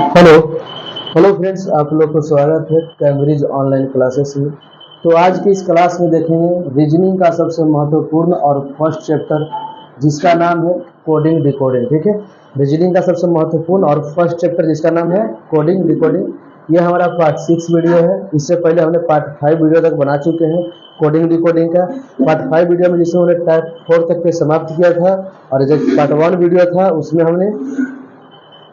Hello hello friends, आप लोग को स्वागत है कैम्ब्रिज ऑनलाइन क्लासेस में। तो आज की इस क्लास में देखेंगे रीजनिंग का सबसे महत्वपूर्ण और फर्स्ट चैप्टर जिसका नाम है कोडिंग डिकोडिंग। ठीक है, रीजनिंग का सबसे महत्वपूर्ण और फर्स्ट चैप्टर जिसका नाम है कोडिंग डिकोडिंग। यह हमारा पार्ट 6 वीडियो है। इससे पहले हमने पार्ट 5 वीडियो तक बना चुके हैं कोडिंग डिकोडिंग का। पार्ट 5 वीडियो में जिसमें हमने टाइप 4 तक के समाप्त किया था, और जो पार्ट 1 वीडियो था उसमें हमने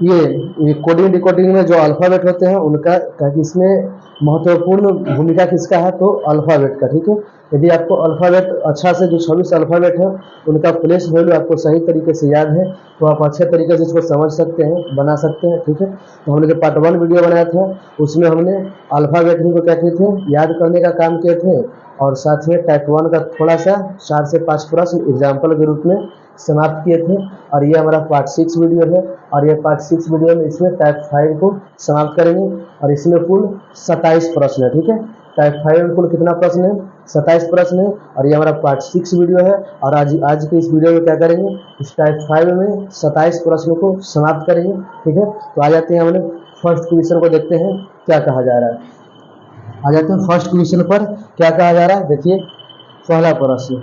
ये कोडिंग डिकोडिंग में जो अल्फ़ाबेट होते हैं उनका, ताकि इसमें महत्वपूर्ण भूमिका किसका है, तो अल्फ़ाबेट का। ठीक है, यदि आपको अल्फ़ाबेट अच्छा से, जो 26 अल्फ़ाबेट है उनका प्लेस वैल्यू आपको सही तरीके से याद है, तो आप अच्छे तरीके से इसको समझ सकते हैं, बना सकते हैं। ठीक है, तो हमने जो पार्ट 1 वीडियो बनाया था उसमें हमने अल्फ़ाबेट ही को क्या किए थे, याद करने का काम किए थे, और साथ में टाइप 1 का थोड़ा सा 4 से 5 प्रश्न एग्जाम्पल के रूप में समाप्त किए थे। और ये हमारा पार्ट 6 वीडियो है, और ये पार्ट 6 वीडियो में इसमें टाइप 5 को समाप्त करेंगे, और इसमें कुल 27 प्रश्न है। ठीक है, टाइप 5 में कुल कितना प्रश्न है, 27 प्रश्न है, और ये हमारा पार्ट 6 वीडियो है। और आज के इस वीडियो में क्या करेंगे, इस टाइप 5 में 27 प्रश्नों को समाप्त करेंगे। ठीक है, तो आ जाते हैं हमने फर्स्ट क्वेश्चन को, देखते हैं क्या कहा जा रहा है। आ जाते हैं फर्स्ट क्वेश्चन पर, क्या कहा जा रहा है। देखिए पहला प्रश्न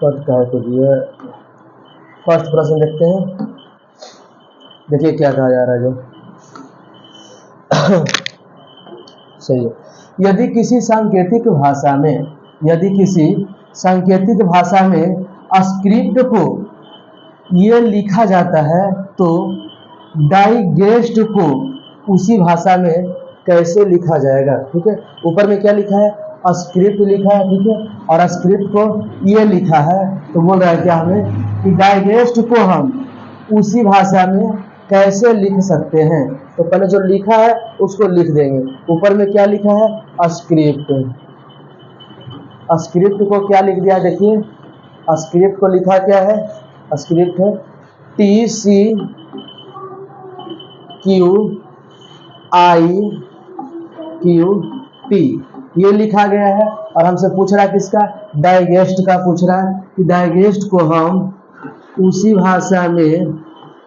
कट का है, तो ये फर्स्ट प्रश्न देखते हैं। देखिए क्या कहा जा रहा है, जो सही है। यदि किसी सांकेतिक भाषा में, यदि किसी सांकेतिक भाषा में स्क्रिप्ट को ये लिखा जाता है, तो डाइजेस्ट को उसी भाषा में कैसे लिखा जाएगा। ठीक है, ऊपर में क्या लिखा है, स्क्रिप्ट लिखा है। ठीक है, और स्क्रिप्ट को ये लिखा है, तो बोल रहा है क्या हमें कि डाइजेस्ट को हम उसी भाषा में कैसे लिख सकते हैं। तो पहले जो लिखा है उसको लिख देंगे। ऊपर में क्या लिखा है, स्क्रिप्ट। स्क्रिप्ट को क्या लिख दिया, देखिए स्क्रिप्ट को लिखा क्या है, स्क्रिप्ट है TCQIQT, ये लिखा गया है। और हमसे पूछ रहा है किसका, डाइजेस्ट का पूछ रहा है कि डाइजेस्ट को हम उसी भाषा में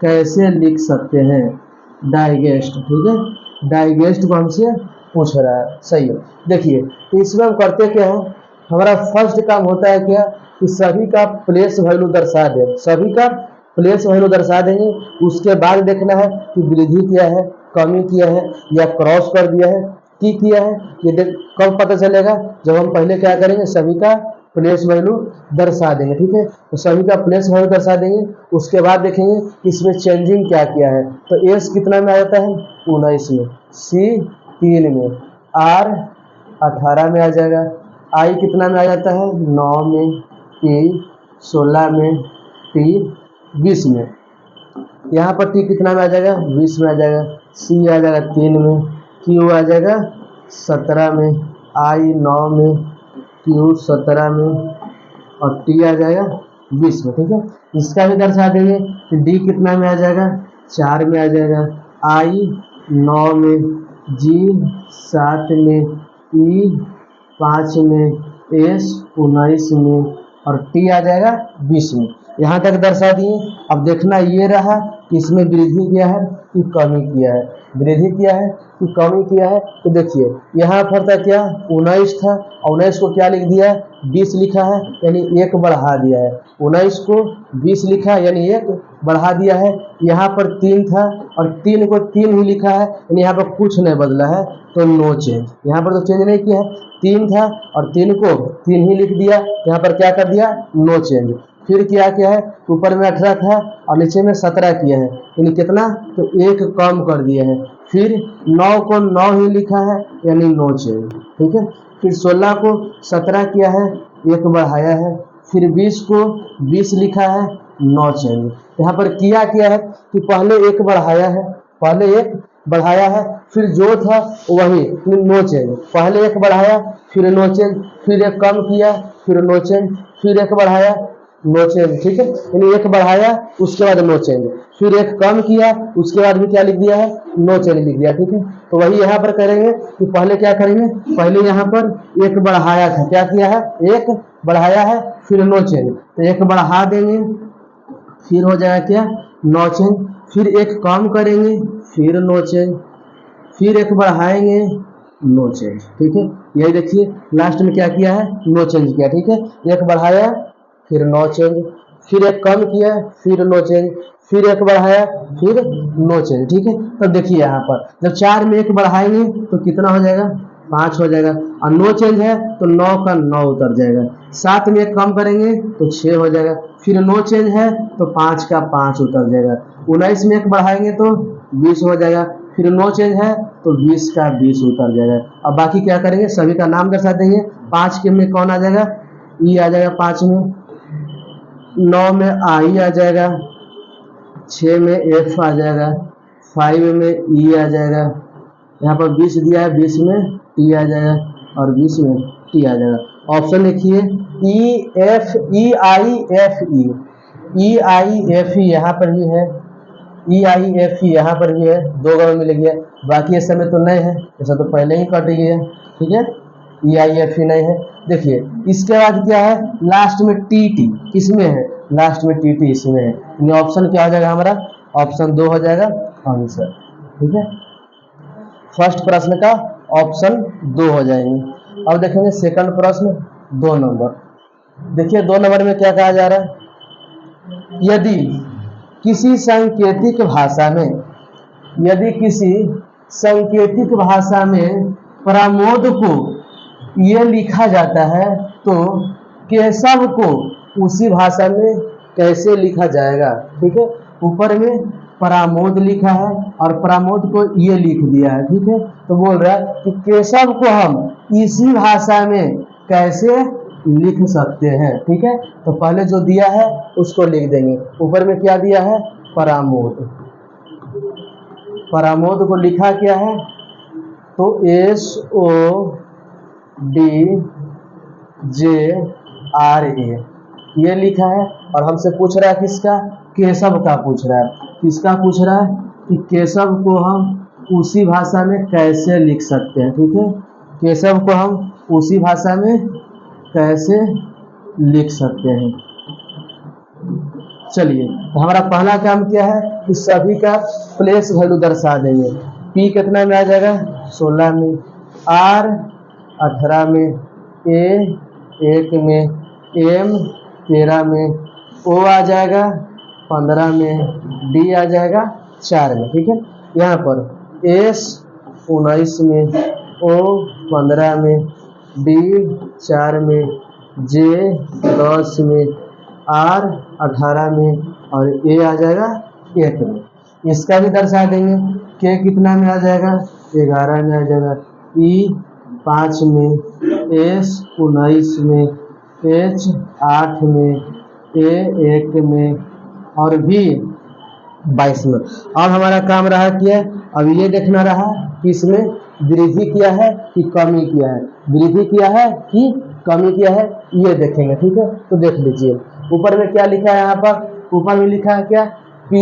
कैसे लिख सकते हैं, डाइजेस्ट। ठीक है, डाइजेस्ट को हमसे पूछ रहा है, सही है। देखिए तो इसमें हम करते क्या है, हमारा फर्स्ट काम होता है क्या, कि सभी का प्लेस वैल्यू दर्शा दें, सभी का प्लेस वैल्यू दर्शा देंगे। उसके बाद देखना है कि वृद्धि किया है, कमी किया है, या क्रॉस कर दिया है, की किया है। ये देख कब पता चलेगा, जब हम पहले क्या करेंगे, सभी का प्लेस वैल्यू दर्शा देंगे। ठीक है, तो सभी का प्लेस वैल्यू दर्शा देंगे। उसके बाद देखेंगे कि इसमें चेंजिंग क्या किया है। तो एस कितना में आ जाता है, 19 में, सी 3 में, आर 18 में आ जाएगा, आई कितना में आ जाता है, 9 में, टी 16 में, टी 20 में, यहाँ पर टी कितना में आ जाएगा, 20 में आ जाएगा, सी आ जाएगा 3 में, क्यू आ जाएगा 17 में, आई 9 में, क्यू 17 में, और टी आ जाएगा 20 में। ठीक है, इसका भी दर्शा देंगे कि डी कितना में आ जाएगा, 4 में आ जाएगा, आई 9 में, जी 7 में, ई 5 में, एस 19 में, और टी आ जाएगा 20 में। यहाँ तक दर्शा दिए। अब देखना ये रहा कि इसमें वृद्धि किया है कि कमी किया है, वृद्धि किया है कि कमी किया है। तो देखिए यहाँ पर था क्या, 19 था, 19 को क्या लिख दिया, 20 लिखा है, यानी 1 बढ़ा दिया है। 19 को 20 लिखा है, यानी 1 बढ़ा दिया है। यहाँ पर 3 था, और 3 को 3 ही लिखा है, यानी यहाँ पर कुछ नहीं बदला है, तो नो चेंज। यहाँ पर तो चेंज नहीं किया है, 3 था और 3 को 3 ही लिख दिया, यहाँ पर क्या कर दिया, नो चेंज। फिर क्या किया है, ऊपर में 18 था और नीचे में 17 किया है, यानी कितना, तो 1 कम कर दिया है। फिर 9 को 9 ही लिखा है, यानी नो चेंज। ठीक है, फिर 16 को 17 किया है, 1 बढ़ाया है। फिर 20 को 20 लिखा है, नो चेंज। यहाँ पर किया है कि पहले 1 बढ़ाया है, पहले 1 बढ़ाया है, फिर जो था वही, नो चेंज। पहले 1 बढ़ाया, फिर नो चेंज, फिर 1 कम किया, फिर नो चेंज, फिर 1 बढ़ाया, नो चेंज। ठीक है, यानी 1 बढ़ाया उसके बाद नो चेंज, फिर 1 कम किया उसके बाद भी क्या लिख दिया है, नो चेंज लिख दिया। ठीक है, तो वही यहाँ पर करेंगे कि पहले क्या करेंगे, पहले यहाँ पर 1 बढ़ाया था, क्या किया है, 1 बढ़ाया है, फिर नो चेंज, तो 1 बढ़ा देंगे, फिर हो जाएगा क्या, नो चेंज, फिर एक कम करेंगे फिर नो चेंज, फिर एक बढ़ाएंगे नो चेंज, ठीक है। यही देखिए लास्ट में क्या किया है, नो चेंज किया, ठीक है। एक बढ़ाया फिर नो चेंज, फिर एक कम किया फिर नो चेंज, फिर एक बढ़ाया फिर नो चेंज, ठीक है। तब देखिए यहाँ पर जब 4 में एक बढ़ाएंगे तो कितना हो जाएगा, 5 हो जाएगा, और नो चेंज है तो 9 का 9 उतर जाएगा। 7 में एक कम करेंगे तो 6 हो जाएगा, फिर नो चेंज है तो 5 का 5 उतर जाएगा। 19 में एक बढ़ाएंगे तो 20 हो जाएगा, फिर नो चेंज है तो 20 का 20 उतर जाएगा। अब बाकी क्या करेंगे, सभी का नाम दर्शा देंगे। 5 के में कौन आ जाएगा, ई आ जाएगा 5 में, 9 में आई आ जाएगा, 6 में एफ आ जाएगा, 5 में ई आ जाएगा, यहाँ पर 20 दिया है 20 में टी आ जाएगा, और 20 में टी आ जाएगा। ऑप्शन लिखिए E F E I F E I F E यहाँ पर भी है, ई आई एफ ई यहाँ पर भी है, 2 गो मिल गया। बाकी इस समय तो नहीं है, ऐसा तो पहले ही कट गया, ठीक है। ई आई एफ ई नहीं है। देखिए इसके बाद क्या है, लास्ट में टी टी किसमें है, लास्ट में टी टी इसमें है, यानी ऑप्शन क्या हो जाएगा हमारा, ऑप्शन 2 हो जाएगा आंसर, ठीक है। फर्स्ट प्रश्न का ऑप्शन 2 हो जाएंगे। अब देखेंगे सेकंड प्रश्न 2 नंबर। देखिए 2 नंबर में क्या कहा जा रहा है, यदि किसी सांकेतिक भाषा में, यदि किसी सांकेतिक भाषा में प्रमोद को ये लिखा जाता है तो केशव को उसी भाषा में कैसे लिखा जाएगा, ठीक है। ऊपर में प्रमोद लिखा है और प्रमोद को ये लिख दिया है, ठीक है। तो बोल रहा है कि केशव को हम इसी भाषा में कैसे लिख सकते हैं, ठीक है। तो पहले जो दिया है उसको लिख देंगे। ऊपर में क्या दिया है, प्रमोद, प्रमोद को लिखा क्या है, तो SODJRA ये लिखा है। और हमसे पूछ रहा है किसका, केशव का पूछ रहा है। किसका पूछ रहा है कि केशव को हम उसी भाषा में कैसे लिख सकते हैं, ठीक है। केशव को हम उसी भाषा में कैसे लिख सकते हैं। चलिए तो हमारा पहला काम क्या है कि सभी का प्लेस वैल्यू दर्शा देंगे। P कितना में आ जाएगा, 16 में, R 18 में, A 1 में, M 13 में, O आ जाएगा 15 में, D आ जाएगा 4 में, ठीक है। यहाँ पर S 19 में, O 15 में, D 4 में, J 10 में, R 18 में, और A आ जाएगा 1 में। इसका भी दर्शा देंगे। K कितना में आ जाएगा, 11 में आ जाएगा, E 5 में, S 19 में, H 8 में, A 1 में, और V 22 में। अब हमारा काम रहा क्या, अब ये देखना रहा कि इसमें वृद्धि किया है कि कमी किया है, वृद्धि किया है कि कमी किया है, ये देखेंगे, ठीक है। तो देख लीजिए ऊपर में क्या लिखा है, यहाँ पर ऊपर में लिखा है क्या, P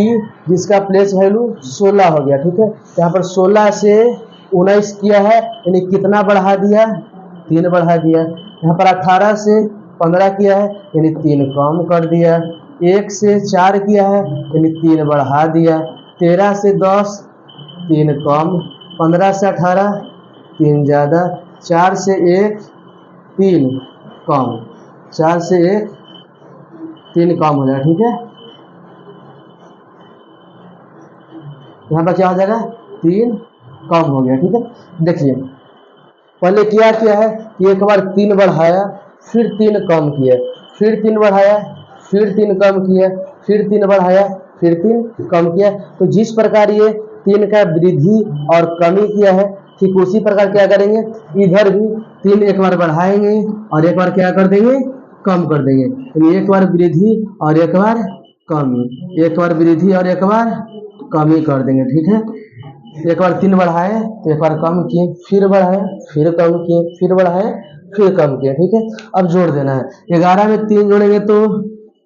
जिसका प्लेस वैल्यू 16 हो गया, ठीक है। यहाँ पर 16 से 19 किया है, यानी कितना बढ़ा दिया, 3 बढ़ा दिया। यहाँ पर 18 से 15 किया है, यानी 3 कम कर दिया। 1 से 4 किया है, यानी 3 बढ़ा दिया। 13 से 10 3 कम, 15 से 18 3 ज़्यादा, 4 से 1 3 कम, 4 से 1 3 कम हो जाएगा, ठीक है। यहाँ पर क्या हो जाएगा, 3 कम हो गया, ठीक है। देखिए पहले क्या है कि एक बार 3 बढ़ाया, फिर 3 कम किया, फिर 3 बढ़ाया, फिर 3 कम किया, फिर 3 बढ़ाया, फिर 3 कम किया। तो जिस प्रकार ये 3 का वृद्धि और कमी किया है, ठीक उसी प्रकार क्या करेंगे, इधर भी 3 एक बार बढ़ाएंगे और एक बार क्या कर देंगे, कम कर देंगे। यानी एक बार वृद्धि और एक बार कमी, एक बार वृद्धि और एक बार कमी कर देंगे, ठीक है। एक बार 3 बढ़ाए तो एक बार कम किए, फिर बढ़ाए, फिर कम किए, फिर बढ़ाए, फिर कम किए, ठीक है। अब जोड़ देना है। 11 में 3 जोड़ेंगे तो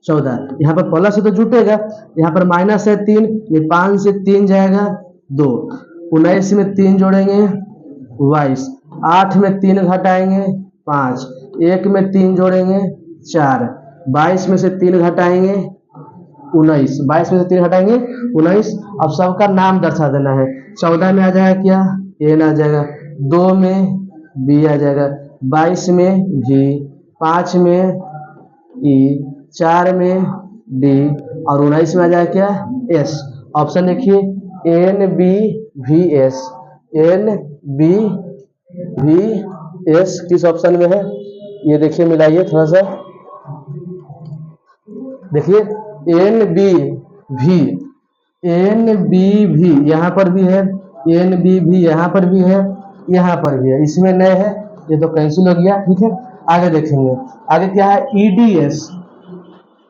14, यहाँ पर प्लस तो जुटेगा, यहाँ पर माइनस है 3, 5 से 3 जाएगा 2। 19 में 3 जोड़ेंगे 22, 8 में 3 घटाएंगे 5, 1 में 3 जोड़ेंगे 4, 22 में से 3 घटाएंगे 19, 22 में से 3 हटाएंगे 19। अब सबका नाम दर्शा देना है। 14 में आ जाएगा क्या, एन आ जाएगा, 2 में बी आ जाएगा, 22 में भी, 5 में ई, 4 में डी और 19 में आ जाएगा क्या, एस। ऑप्शन देखिए N B V S, N B V S किस ऑप्शन में है, ये देखिए मिलाइए थोड़ा सा, देखिए एन बी भी, एन बी भी यहाँ पर भी है, एन बी भी यहाँ पर भी है, यहाँ पर भी है, इसमें नए है, ये तो कैंसिल हो गया। ठीक है, आगे देखेंगे, आगे क्या है, ईडीएस,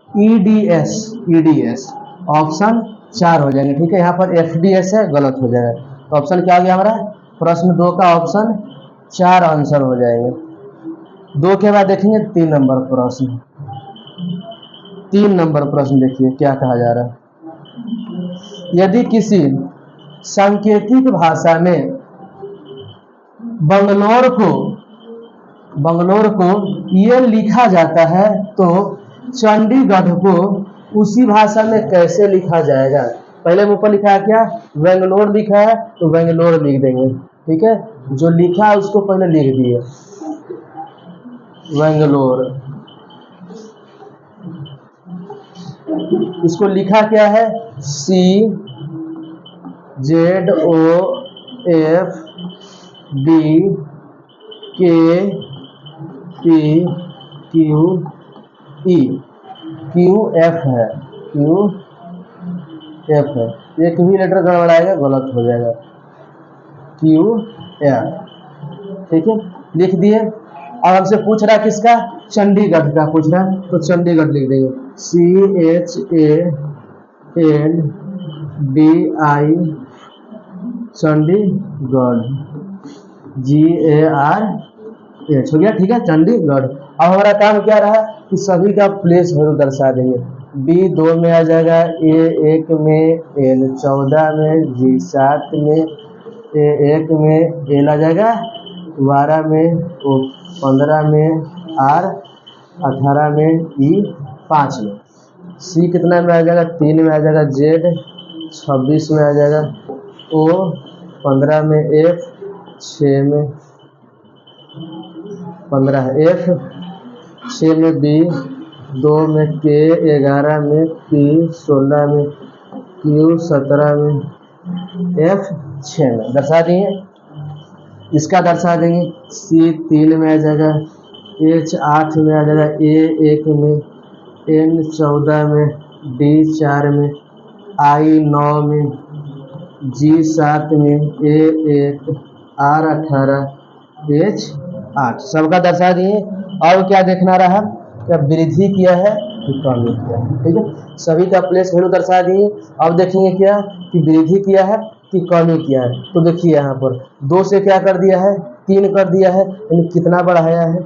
ईडीएस, ईडीएस ऑप्शन 4 हो जाएंगे। ठीक है, यहाँ पर एफडीएस है, गलत हो जाएगा, तो ऑप्शन क्या हो गया हमारा, प्रश्न 2 का ऑप्शन 4 आंसर हो जाएंगे। 2 के बाद देखेंगे 3 नंबर प्रश्न, 3 नंबर प्रश्न देखिए क्या कहा जा रहा है। यदि किसी सांकेतिक भाषा में बंगलौर को ये लिखा जाता है तो चंडीगढ़ को उसी भाषा में कैसे लिखा जाएगा। पहले ऊपर लिखा है क्या, बेंगलोर लिखा है तो बेंगलोर लिख देंगे। ठीक है, जो लिखा है उसको पहले लिख दिए, बेंगलोर। इसको लिखा क्या है, CZOFDKPQE, QF है, QF है, एक भी लेटर गड़बड़ाएगा गलत हो जाएगा, QF। ठीक है, लिख दिए। और हमसे पूछ रहा है किसका, चंडीगढ़ का पूछ रहा है, तो चंडीगढ़ लिख देंगे, CHANDI, चंडीगढ़, GARH हो गया। ठीक है, चंडीगढ़। अब हमारा काम क्या रहा कि सभी का प्लेस वैल्यू दर्शा देंगे। B2 में आ जाएगा, A1 में, N14 में, G7 में, A1 में L आ जाएगा, 12 में, O15 में, R18 में, E5 में, C कितना में आ जाएगा, 3 में आ जाएगा, Z26 में आ जाएगा, O15 में, F6 में 15 है, F6 में, B2 में, K11 में, P16 में, Q17 में, F6 में दर्शा दिए। इसका दर्शा देंगे, C3 में आ जाएगा, H8 में आ जाएगा, A1 में, N14 में, D4 में, I9 में, G7 में, A1, R18, H8 सबका दर्शा दिए। और क्या देखना रहा, क्या वृद्धि किया है कि कमी किया है। ठीक है, सभी का प्लेस वैल्यू दर्शा दिए। अब देखेंगे क्या कि वृद्धि किया है कि कमी किया है। तो देखिए यहाँ पर 2 से क्या कर दिया है, 3 कर दिया है, यानी कितना बढ़ाया है,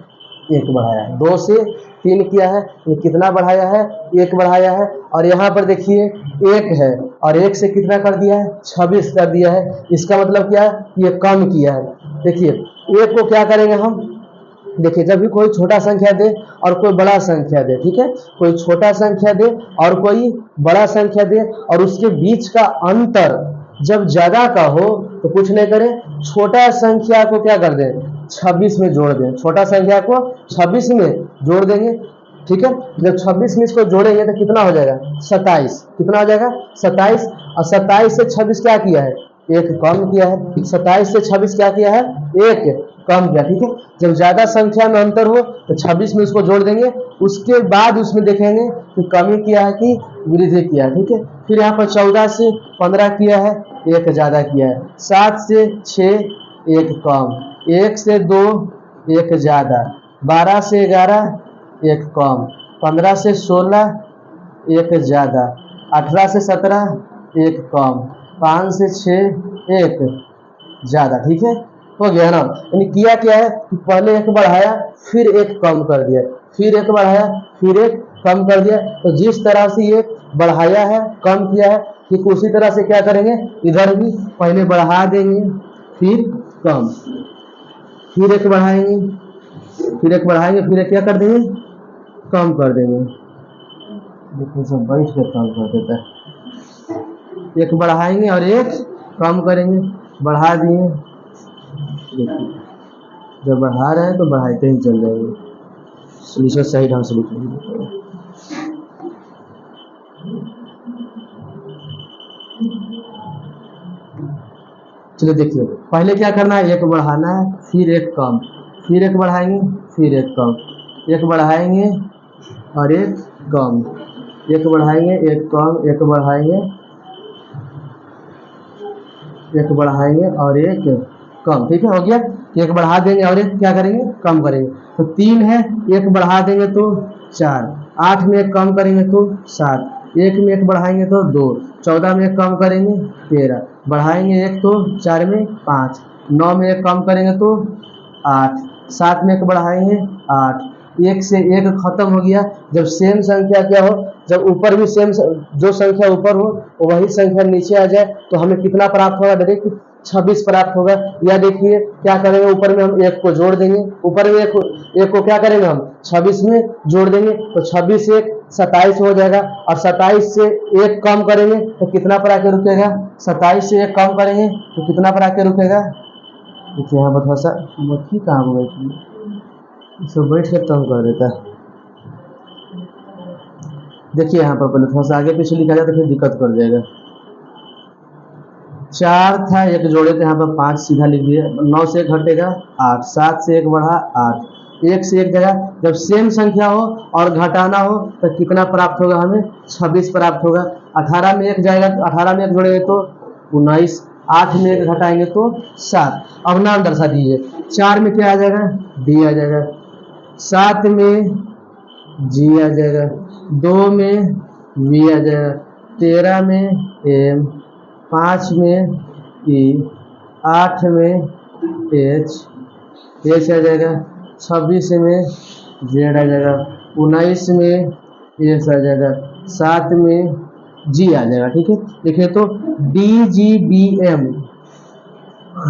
1 बढ़ाया है। 2 से 3 किया है, यानी कितना बढ़ाया है, 1 बढ़ाया है। और यहाँ पर देखिए 1 है और 1 से कितना कर दिया है, 26 कर दिया है। इसका मतलब क्या है, ये कम किया है। देखिए 1 को क्या करेंगे हम, देखिए जब भी कोई छोटा संख्या दे और कोई बड़ा संख्या दे, ठीक है, कोई छोटा संख्या दे और कोई बड़ा संख्या दे और उसके बीच का अंतर जब ज्यादा का हो तो कुछ नहीं करें, छोटा संख्या को क्या कर दें, 26 में जोड़ दें, छोटा संख्या को 26 में जोड़ देंगे। ठीक है, जब 26 में इसको जोड़ेंगे तो कितना हो जाएगा, 27। कितना हो जाएगा, 27। और 27 से 26 क्या किया है, 1 कम किया है। 27 से 26 क्या किया है, 1 कम किया। ठीक है, जब ज्यादा संख्या में अंतर हो तो 26 में उसको जोड़ देंगे, उसके बाद उसमें देखेंगे कि कमी किया है कि वृद्धि किया है। ठीक है, फिर यहाँ पर 14 से 15 किया है, 1 ज्यादा किया है। 7 से 6 1 कम, 1 से 2 1 ज्यादा, 12 से 11 1 कम, 15 से 16 1 ज्यादा, 18 से 17 1 कम, 5 से 6 1 ज्यादा। ठीक है, हो गया ना। यानी किया क्या है कि पहले 1 बढ़ाया, फिर 1 कम कर दिया, फिर 1 बढ़ाया, फिर 1 कम कर दिया। तो जिस तरह से ये बढ़ाया है, कम किया है, ठीक उसी तरह से क्या करेंगे, इधर भी पहले बढ़ा देंगे, फिर कम, फिर 1 बढ़ाएंगे, फिर 1 बढ़ाएंगे, फिर 1 क्या कर देंगे, कम कर देंगे। देखिए सब बैठ के काम कर देता है। एक बढ़ाएंगे और एक कम करेंगे, बढ़ा दिए, देखिए जब बढ़ा रहे हैं तो बढ़ाते ही चल जाएंगे। सोल्यूशन सही ढंग से लिखेंगे। चलिए देखिए, पहले क्या करना है, एक बढ़ाना है, फिर एक कम, फिर एक बढ़ाएंगे, फिर एक कम, एक बढ़ाएंगे और एक कम, एक बढ़ाएंगे, एक कम, एक बढ़ाएंगे, एक बढ़ाएंगे और एक कम। ठीक है, हो गया। एक बढ़ा देंगे और एक क्या करेंगे, कम करेंगे। तो 3 है, एक बढ़ा देंगे तो 4, 8 में एक कम करेंगे तो 7, 1 में एक बढ़ाएंगे तो 2, 14 में एक कम करेंगे 13, बढ़ाएंगे एक तो 4 में 5, 9 में एक कम करेंगे तो 8, 7 में एक बढ़ाएंगे 8, एक से एक खत्म हो गया। जब सेम संख्या क्या हो, जब ऊपर भी सेम, जो संख्या ऊपर हो वही संख्या नीचे आ जाए तो हमें कितना प्राप्त होगा, डायरेक्ट 26 प्राप्त होगा। या देखिए क्या करेंगे, ऊपर में हम एक को जोड़ देंगे, ऊपर में एक को क्या करेंगे हम 26 में जोड़ देंगे, तो 26 से 1 27 हो जाएगा। और 27 से 1 कम करेंगे तो कितना पर आके रुकेगा, 27 से 1 कम करेंगे तो कितना पर आके रुकेगा। देखिए यहाँ पर थोड़ा सा मक्खी काम हो गई, इसको बैठ के तंग कर देता है। देखिए यहाँ पर पहले थोड़ा सा आगे पीछे लिखा जाए तो फिर दिक्कत कर जाएगा। 4 था, एक जोड़े थे, यहाँ पर 5 सीधा लिख दिया, 9 से 1 घटेगा 8, 7 से 1 बढ़ा 8, 1 से 1 जगह। जब सेम संख्या हो और घटाना हो तो कितना प्राप्त होगा, हमें 26 प्राप्त होगा। 18 में 1 जाएगा तो 18 में 1 जोड़ेंगे तो 19, 8 में 1 घटाएंगे तो 7। अब नाम दर्शा दीजिए, 4 में क्या आ जाएगा, डी आ जाएगा, 7 में जी आ जाएगा, 2 में वी आ जाएगा, 13 में एम, 5 में ई, 8 में एच आ जाएगा, 26 में जेड आ जाएगा, 19 में एस आ जाएगा, 7 में जी आ जाएगा। ठीक है, देखिए तो D G B M,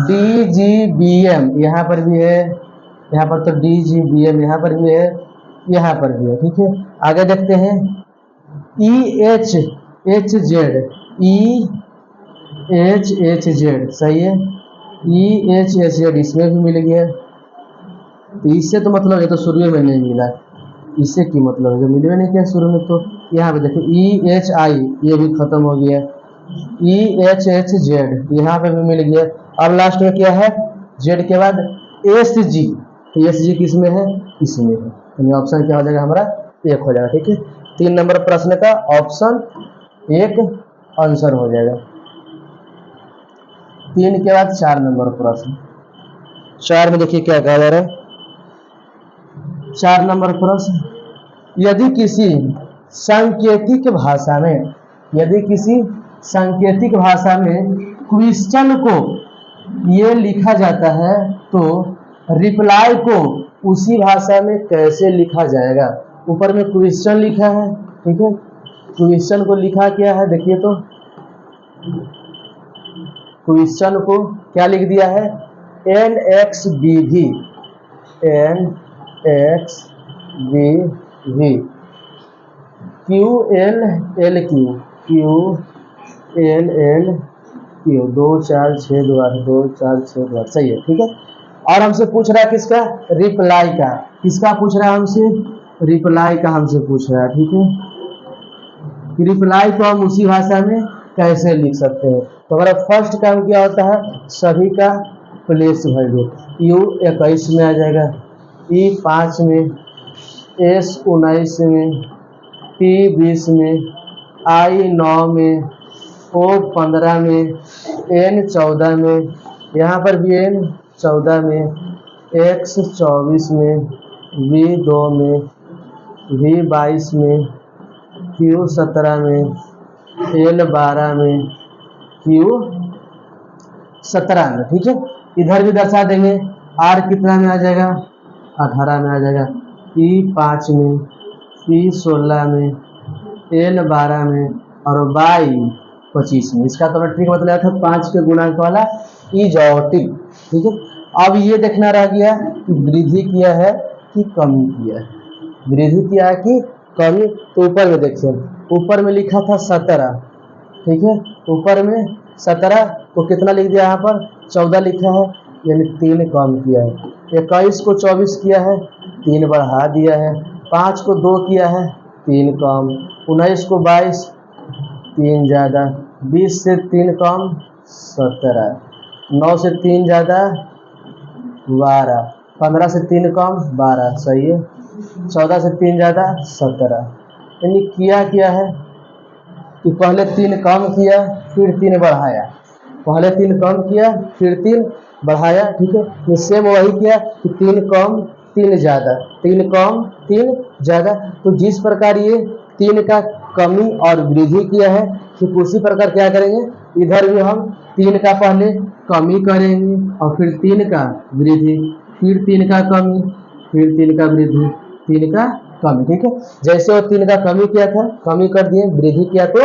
D G B M यहाँ पर भी है, यहाँ पर तो डी जी बी एम यहाँ पर भी है, यहाँ पर भी है। ठीक है, आगे देखते हैं, E H H Z, E H H Z सही है, ई एच एच जेड इसमें भी मिल गया। तो इससे तो मतलब ये तो शुरू में नहीं मिला, इससे की मतलब है, जो मिलवे नहीं किया शुरू में। तो यहाँ पे देखिए ई एच आई ये भी खत्म हो गया, ई एच एच जेड यहाँ पे भी मिल गया। अब लास्ट में क्या है, जेड के बाद एस जी, तो एस जी किस में है, इसमें है, यानी ऑप्शन क्या हो जाएगा हमारा, 1 हो जाएगा। ठीक है, 3 नंबर प्रश्न का ऑप्शन 1 आंसर हो जाएगा। 3 के बाद 4 नंबर प्रश्न, 4 में देखिए क्या कहा जा रहा है। 4 नंबर प्रश्न, यदि किसी सांकेतिक भाषा में, यदि किसी सांकेतिक भाषा में क्वेश्चन को ये लिखा जाता है तो रिप्लाई को उसी भाषा में कैसे लिखा जाएगा। ऊपर में क्वेश्चन लिखा है, ठीक है, क्वेश्चन को लिखा क्या है, देखिए तो क्वेश्चन को क्या लिख दिया है, एन एक्स बी भी, एन एक्स बी भी, Q L L Q, Q L L Q, 2 4 6 2 8, 2 4 6 2 8 सही है। ठीक है, और हमसे पूछ रहा है किसका, रिप्लाई का, किसका पूछ रहा है हमसे, रिप्लाई का हमसे पूछ रहा है। ठीक है, रिप्लाई को हम उसी भाषा में कैसे लिख सकते हैं। तो हमारा फर्स्ट काम क्या होता है, सभी का प्लेस वैल्यू, यू 21 में आ जाएगा, ई 5 में, एस 19 में, पी 20 में, आई 9 में, ओ 15 में, एन 14 में, यहाँ पर भी एन 14 में, एक्स 24 में, वी 2 में, वी 22 में, क्यू 17 में, एल 12 में, क्यू 17 में। ठीक है, इधर भी दर्शा देंगे, आर कितना में आ जाएगा, 18 में आ जाएगा, ई 5 में, पी 16 में, एल 12 में और वाई 25 में। इसका तो ट्रिक मतलब था 5 के गुणांक वाला इजोटिक। ठीक है, अब ये देखना रह गया कि वृद्धि किया है कि कमी किया है, वृद्धि किया है कि कमी। तो ऊपर में देखिए ऊपर में लिखा था 17, ठीक है, ऊपर में 17 को कितना लिख दिया, यहाँ पर 14 लिखा है, यानी 3 कम किया है। 21 को 24 किया है, 3 बढ़ा दिया है। 5 को 2 किया है, 3 कम। 19 को 22, 3 ज़्यादा। 20 से 3 कम 17। 9 से 3 ज़्यादा 12। 15 से 3 कम 12, सही है। 14 से 3 ज़्यादा 17। यानी किया है कि पहले 3 कम किया फिर 3 बढ़ाया, पहले 3 कम किया फिर 3 बढ़ाया, ठीक है। ये सेम वही किया कि 3 कम 3 ज़्यादा, 3 कम 3 ज़्यादा। तो जिस प्रकार ये 3 का कमी और वृद्धि किया है, ठीक उसी प्रकार क्या करेंगे, इधर भी हम 3 का पहले कमी करेंगे और फिर 3 का वृद्धि, फिर 3 का कमी, फिर 3 का वृद्धि, 3 का कमी, ठीक है। जैसे वो 3 का कमी किया था, कमी कर दिए, वृद्धि किया तो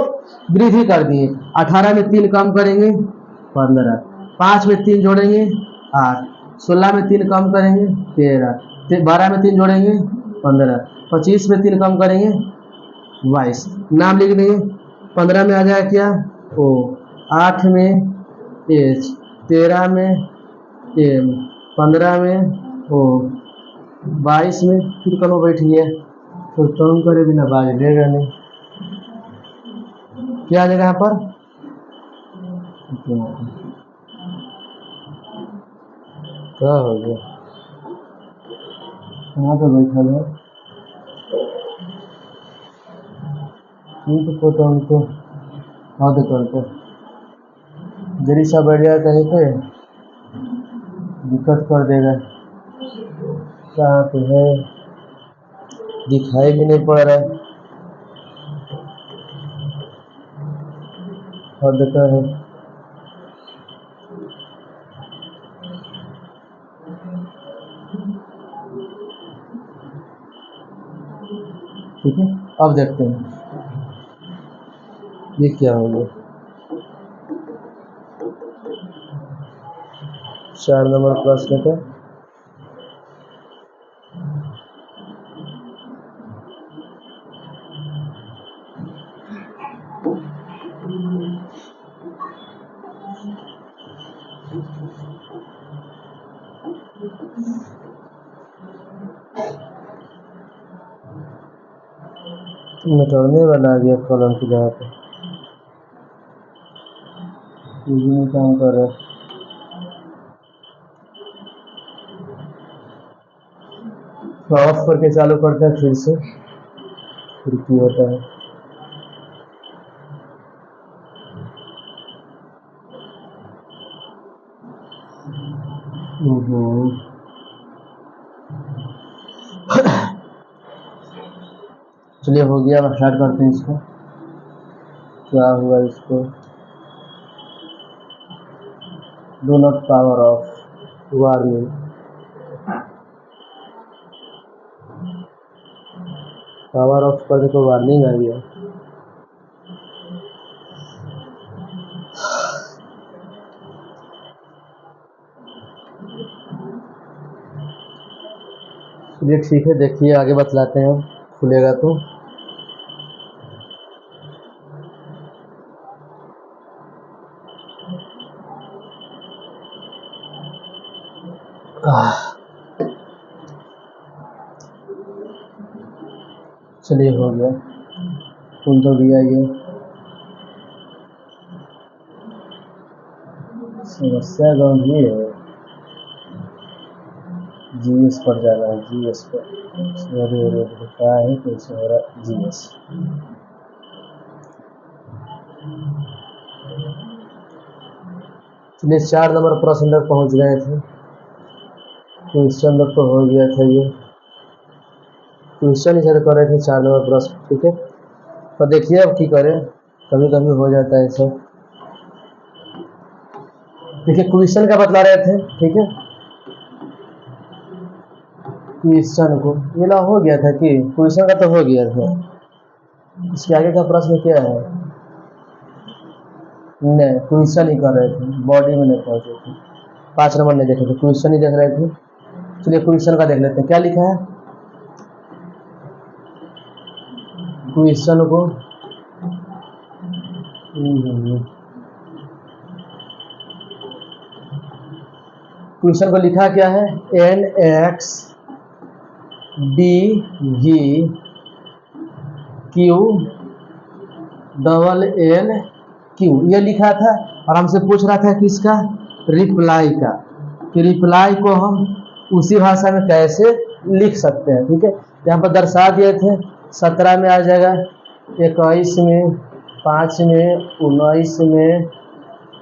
वृद्धि कर दिए। 18 में 3 कम करेंगे 15, 5 में 3 जोड़ेंगे 8, 16 में 3 कम करेंगे 13, 12 में 3 जोड़ेंगे 15, 25 में 3 कम करेंगे 22। नाम लिख देंगे। 15 में आ जाएगा क्या, ओ। 8 में एच, 13 में एम, 15 में ओ, 22 में फिर करो बैठ गया, तो तुम करे बिना बाज लेगा नहीं। क्या आ जाएगा यहाँ पर, क्या हो गया, कहाँ पे बैठा है, तो उनको हाँ तो जरी सा बैठ जाए कहीं पे दिक्कत कर देगा। कहाँ पे है, दिखाई भी नहीं पड़ रहा है, और देखा है ठीक है। अब देखते हैं ये क्या हो गया। 4 नंबर प्रश्न का मिटाने वाला आ गया कॉलम की जगह पे, ये नहीं काम कर रहा है। तो ऑफ करके चालू करते हैं फिर से, फिर की होता है। चलिए हो गया, अब स्टार्ट करते हैं इसको। क्या हुआ इसको, do not power of warning, power of करने को वार्निंग आ गया। चलिए ठीक है, देखिए आगे बतलाते हैं, खुलेगा तो। चलिए हो गया, खुल तो दिया ये। समस्या गंभीर है, जीएस पर जाना है, जीएस पर क्या है, कैसे हो रहा जीएस। चलिए 4 नंबर प्रश्न तक पहुंच गए थे, क्वेश्चन तक तो हो गया था, ये क्वेश्चन ही शायद कर रहे थे 4 नंबर प्रश्न, ठीक है। तो देखिए अब की करें, कभी कभी हो जाता है सब। देखिए क्वेश्चन का बतला रहे थे, ठीक है। क्वेश्चन को ये ना हो गया था कि क्वेश्चन का तो हो गया था, इसके आगे का प्रश्न क्या है, नहीं क्वेश्चन ही कर रहे थे, बॉडी में नहीं पहुंचे थे। 5 नंबर नहीं देखे थे, क्वेश्चन ही देख रहे थे। चलिए क्वेश्चन का देख लेते हैं, क्या लिखा है। क्वेश्चन को क्वेश्चन को लिखा क्या है, N X D V Q double L Q, ये लिखा था। और हमसे पूछ रहा था किसका, रिप्लाई का, कि रिप्लाई को हम उसी भाषा में कैसे लिख सकते हैं। ठीक है, यहाँ पर दर्शा दिए थे। 17 में आ जाएगा, 21 में, 5 में, 19 में,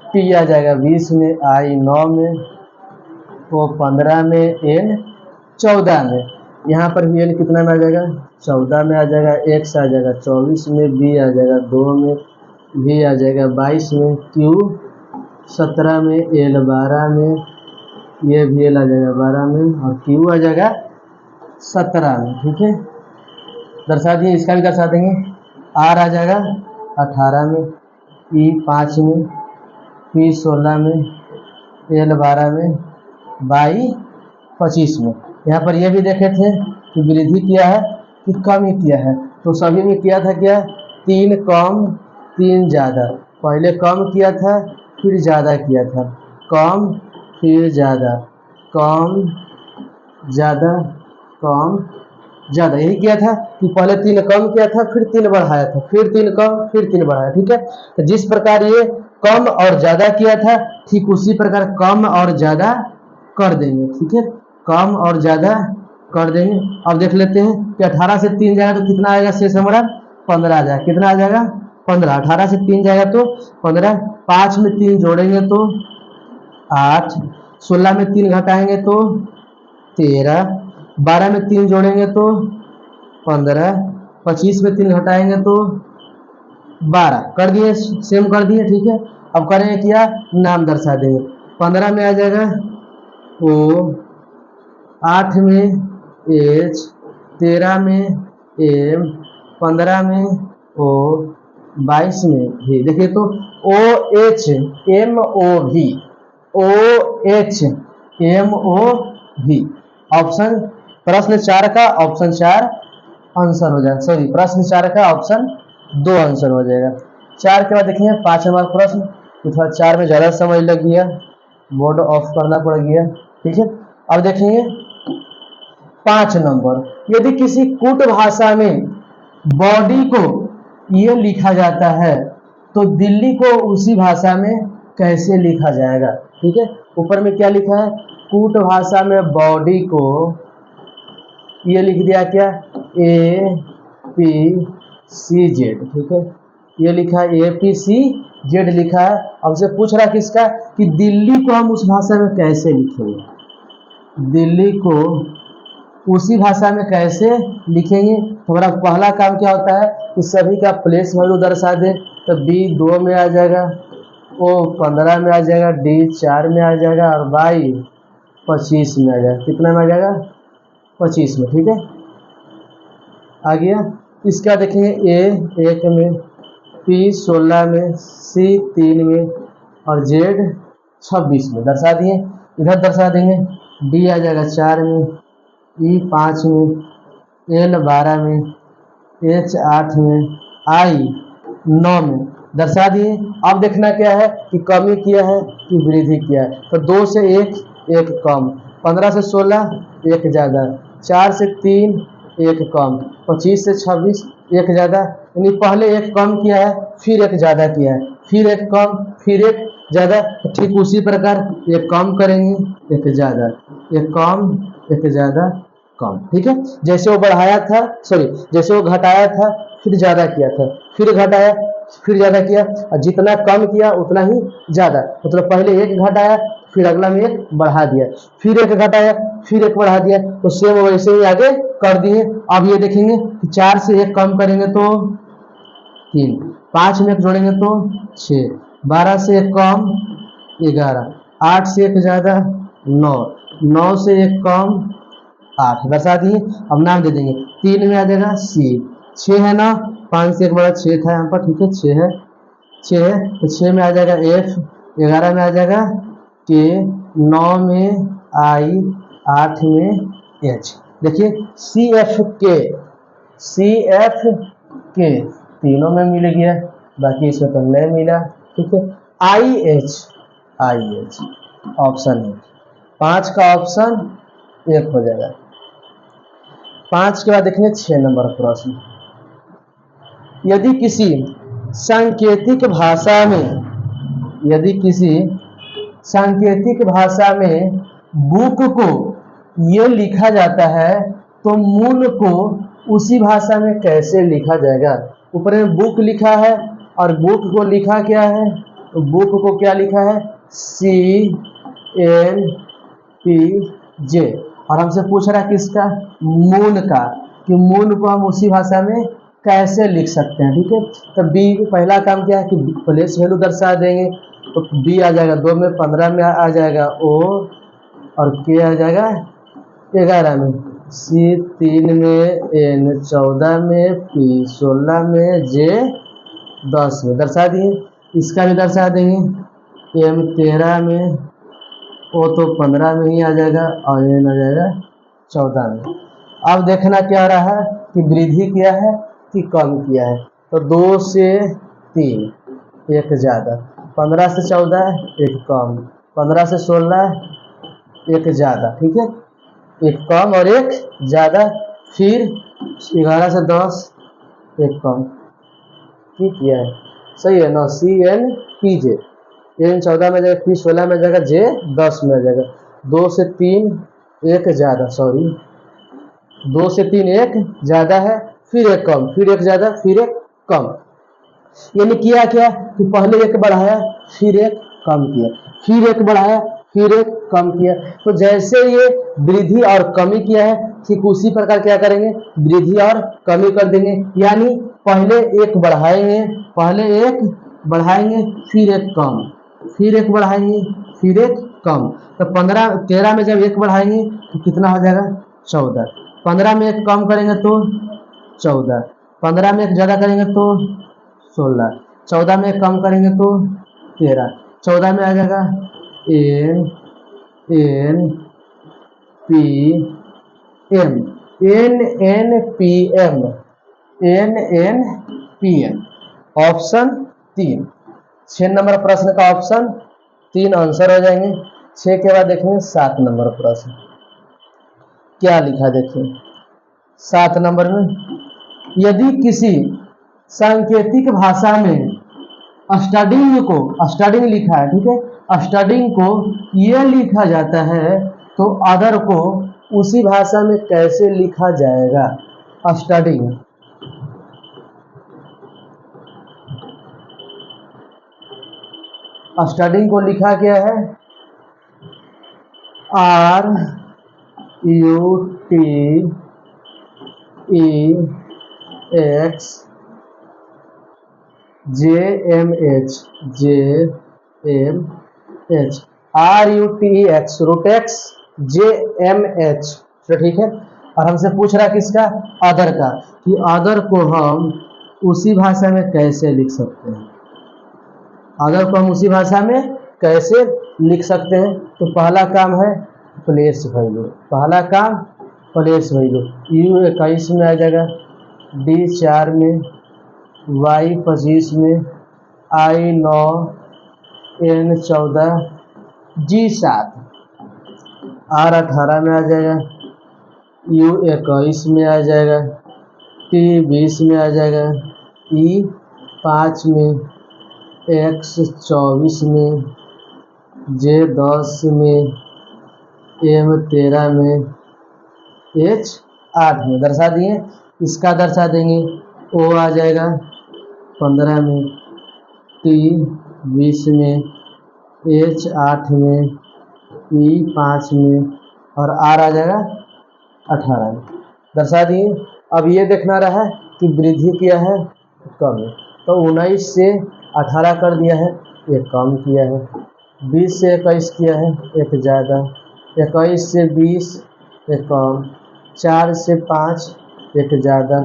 टी आ जाएगा 20 में, आई 9 में, वो 15 में, एन 14 में। यहाँ पर भी एन कितना में आ जाएगा, 14 में आ जाएगा, एक्स आ जाएगा 24 में, बी आ जाएगा 2 में, वी आ जाएगा 22 में, क्यू 17 में, एल 12 में, ये भी एल आ जाएगा 12 में, और क्यू आ जाएगा 17 में। ठीक है, दर्शा दिए। इसका भी दर्शा देंगे। आर आ जाएगा 18 में, ई 5 में, पी 16 में, एल 12 में, बाई 25 में। यहाँ पर यह भी देखे थे कि वृद्धि किया है कि कमी किया है। तो सभी में किया था क्या, 3 कम 3 ज़्यादा। पहले कम किया था, फिर ज़्यादा किया था, कम फिर ज़्यादा, कम ज़्यादा, कम ज़्यादा, यही किया था कि पहले 3 कम किया था, फिर 3 बढ़ाया था, फिर 3 कम, फिर 3 बढ़ाया। ठीक है, तो जिस प्रकार ये कम और ज़्यादा किया था, ठीक उसी प्रकार कम और ज़्यादा कर देंगे। ठीक है, कम और ज़्यादा कर देंगे। अब देख लेते हैं कि 18 से 3 जाएगा तो कितना आएगा, शेष हमारा 15 आ जाएगा। कितना आ जाएगा, 15। 18 से 3 जाएगा तो 15, 5 में 3 जोड़ेंगे तो 8, 16 में 3 घटाएंगे तो 13, 12 में 3 जोड़ेंगे तो 15, 25 में 3 घटाएंगे तो 12। कर दिए, सेम कर दिए। ठीक है, अब करेंगे क्या, नाम दर्शा देंगे। 15 में आ जाएगा ओ, 8 में एच, 13 में एम, 15 में ओ, 22 में भी। देखिए तो ओ एच एम ओ भी, ओ एच एम ओ भी। ऑप्शन प्रश्न 4 का ऑप्शन 4 आंसर हो जाएगा। सॉरी, प्रश्न 4 का ऑप्शन 2 आंसर हो जाएगा। 4 के बाद देखिए 5 नंबर प्रश्न। तो थोड़ा 4 में ज़्यादा समय लग गया, बोर्ड ऑफ करना पड़ गया। ठीक है, अब देखेंगे 5 नंबर। यदि किसी कूट भाषा में बॉडी को ये लिखा जाता है तो दिल्ली को उसी भाषा में कैसे लिखा जाएगा। ठीक है, ऊपर में क्या लिखा है, कूट भाषा में बॉडी को ये लिख दिया क्या, ए पी सी जेड। ठीक है, ये लिखा है ए पी सी जेड लिखा है। हमसे पूछ रहा है किसका, कि दिल्ली को हम उस भाषा में कैसे लिखेंगे, दिल्ली को उसी भाषा में कैसे लिखेंगे। तो हमारा पहला काम क्या होता है कि सभी का प्लेस वैल्यू दर्शा दे। तो बी 2 में आ जाएगा, ओ 15 में आ जाएगा, डी 4 में आ जाएगा, और बाई 25 में आ जाएगा। कितना में आ जाएगा, 25 में। ठीक है, आ गया। इसका देखेंगे ए 1 में, पी 16 में, सी 3 में, और जेड 26 में दर्शा दिए। इधर दर्शा देंगे, डी आ जाएगा 4 में, ई 5 में, एल 12 में, एच 8 में, आई 9 में दर्शा दिए। अब देखना क्या है कि कमी किया है कि वृद्धि किया है। तो 2 से 1 1 कम, 15 से 16 1 ज़्यादा, 4 से 3 1 कम, 25 से 26 1 ज़्यादा। यानी पहले 1 कम किया है, फिर 1 ज़्यादा किया है, फिर 1 कम, फिर 1 ज़्यादा। ठीक उसी प्रकार 1 कम करेंगे, 1 ज़्यादा, 1 कम, 1 ज़्यादा, कम। ठीक है, जैसे वो बढ़ाया था, सॉरी जैसे वो घटाया था फिर ज़्यादा किया था, फिर घटाया फिर ज़्यादा किया, और जितना कम किया उतना ही ज़्यादा। मतलब पहले 1 घटाया, फिर अगला में 1 बढ़ा दिया, फिर 1 घटाया, फिर 1 बढ़ा दिया। तो सेम वैसे ही आगे कर दिए। अब ये देखेंगे कि 4 से 1 कम करेंगे तो 3, 5 में 1 जोड़ेंगे तो 6, 12 से 1 कम 11, 8 से 1 ज़्यादा 9, 9 से 1 कम 8 दर्शा दिए। अब नाम दे देंगे। 3 में आ जाएगा सी, 6 है ना, 5 से 1 बड़ा 6 था यहाँ पर। ठीक है, 6 है, 6 है तो 6 में आ जाएगा एफ, 11 में आ जाएगा के, 9 में आई, 8 में एच। देखिए सी एफ के, सी एफ के तीनों में मिल गया। बाकी इसमें तो नहीं मिला। ठीक है, आई एच ऑप्शन है 5 का ऑप्शन 1 हो जाएगा। 5 के बाद देखेंगे 6 नंबर प्रश्न। यदि किसी सांकेतिक भाषा में बुक को ये लिखा जाता है तो मूल को उसी भाषा में कैसे लिखा जाएगा। ऊपर में बुक लिखा है और बुक को लिखा क्या है, तो बुक को क्या लिखा है CNPJ, और हमसे पूछ रहा है किसका, मूल का, कि मूल को हम उसी भाषा में कैसे लिख सकते हैं। ठीक है, तो बी पहला काम क्या है कि प्लेस वैल्यू दर्शा देंगे, तो बी आ जाएगा 2 में, 15 में आ जाएगा ओ, और के आ जाएगा 11 में, सी 3 में, एन 14 में, पी 16 में, जे 10 में दर्शा दिए। इसका भी दर्शा देंगे, एम 13 में, ओ तो 15 में ही आ जाएगा, और एन आ जाएगा 14 में। अब देखना क्या रहा है कि वृद्धि किया है कि कम किया है, तो 2 से 3 एक ज़्यादा, 15 से 14 एक कम, 15 से 16 एक ज़्यादा। ठीक है, एक कम और एक ज़्यादा, फिर 11 से 10 एक कम। ठीक किया है, सही है ना, CNPJ, एन 14 में जाएगा, पी 16 में जाएगा, जे 10 में आ जाएगा। 2 से 3 एक ज़्यादा, 2 से 3 एक ज़्यादा है, फिर एक कम, फिर एक ज़्यादा, फिर एक कम। यानी किया क्या कि पहले एक बढ़ाया, फिर एक कम किया, फिर एक बढ़ाया, फिर एक कम किया। तो जैसे ये वृद्धि और कमी किया है, ठीक उसी प्रकार क्या करेंगे, वृद्धि और कमी कर देंगे। यानी पहले एक बढ़ाएंगे, फिर एक कम, फिर एक बढ़ाएंगे, फिर एक कम। तो 13 में जब एक बढ़ाएंगे तो कितना हो जाएगा 14, 15 में एक कम करेंगे तो 14, 15 में एक ज़्यादा करेंगे तो 16, 14 में एक कम करेंगे तो 13, 14 में आ जाएगा NNPM ऑप्शन 3। 6 नंबर प्रश्न का ऑप्शन 3 आंसर हो जाएंगे। 6 के बाद देखेंगे 7 नंबर प्रश्न क्या लिखा, देखिए 7 नंबर में, यदि किसी सांकेतिक भाषा में स्टडिंग लिखा है, ठीक है, स्टडिंग को ये लिखा जाता है तो अदर को उसी भाषा में कैसे लिखा जाएगा। स्टडिंग को लिखा गया है RUTX JMH, तो ठीक है। और हमसे पूछ रहा है किसका, अदर का, कि अदर को हम उसी भाषा में कैसे लिख सकते हैं। अदर को हम उसी भाषा में कैसे लिख सकते हैं, तो पहला काम है प्लेस वैल्यू, U21 में आ जाएगा, D 4 में, Y 25 में, I 9, N 14, G 7, R 18 में आ जाएगा, U 21 में आ जाएगा, T 20 में आ जाएगा, E 5 में, X 24 में, J 10 में, M 13 में, H 8 में दर्शा दिए। इसका दर्शा देंगे, O आ जाएगा 15 में, T 20 में, H 8 में, E 5 में, और R आ जाएगा 18 में दर्शा दिए। अब ये देखना रहा कि वृद्धि किया है कम, तो 19 से 18 कर दिया है, एक कम किया है, 20 से 21 किया है, एक ज़्यादा, 21 से 20 एक कम, 4 से 5 एक ज़्यादा,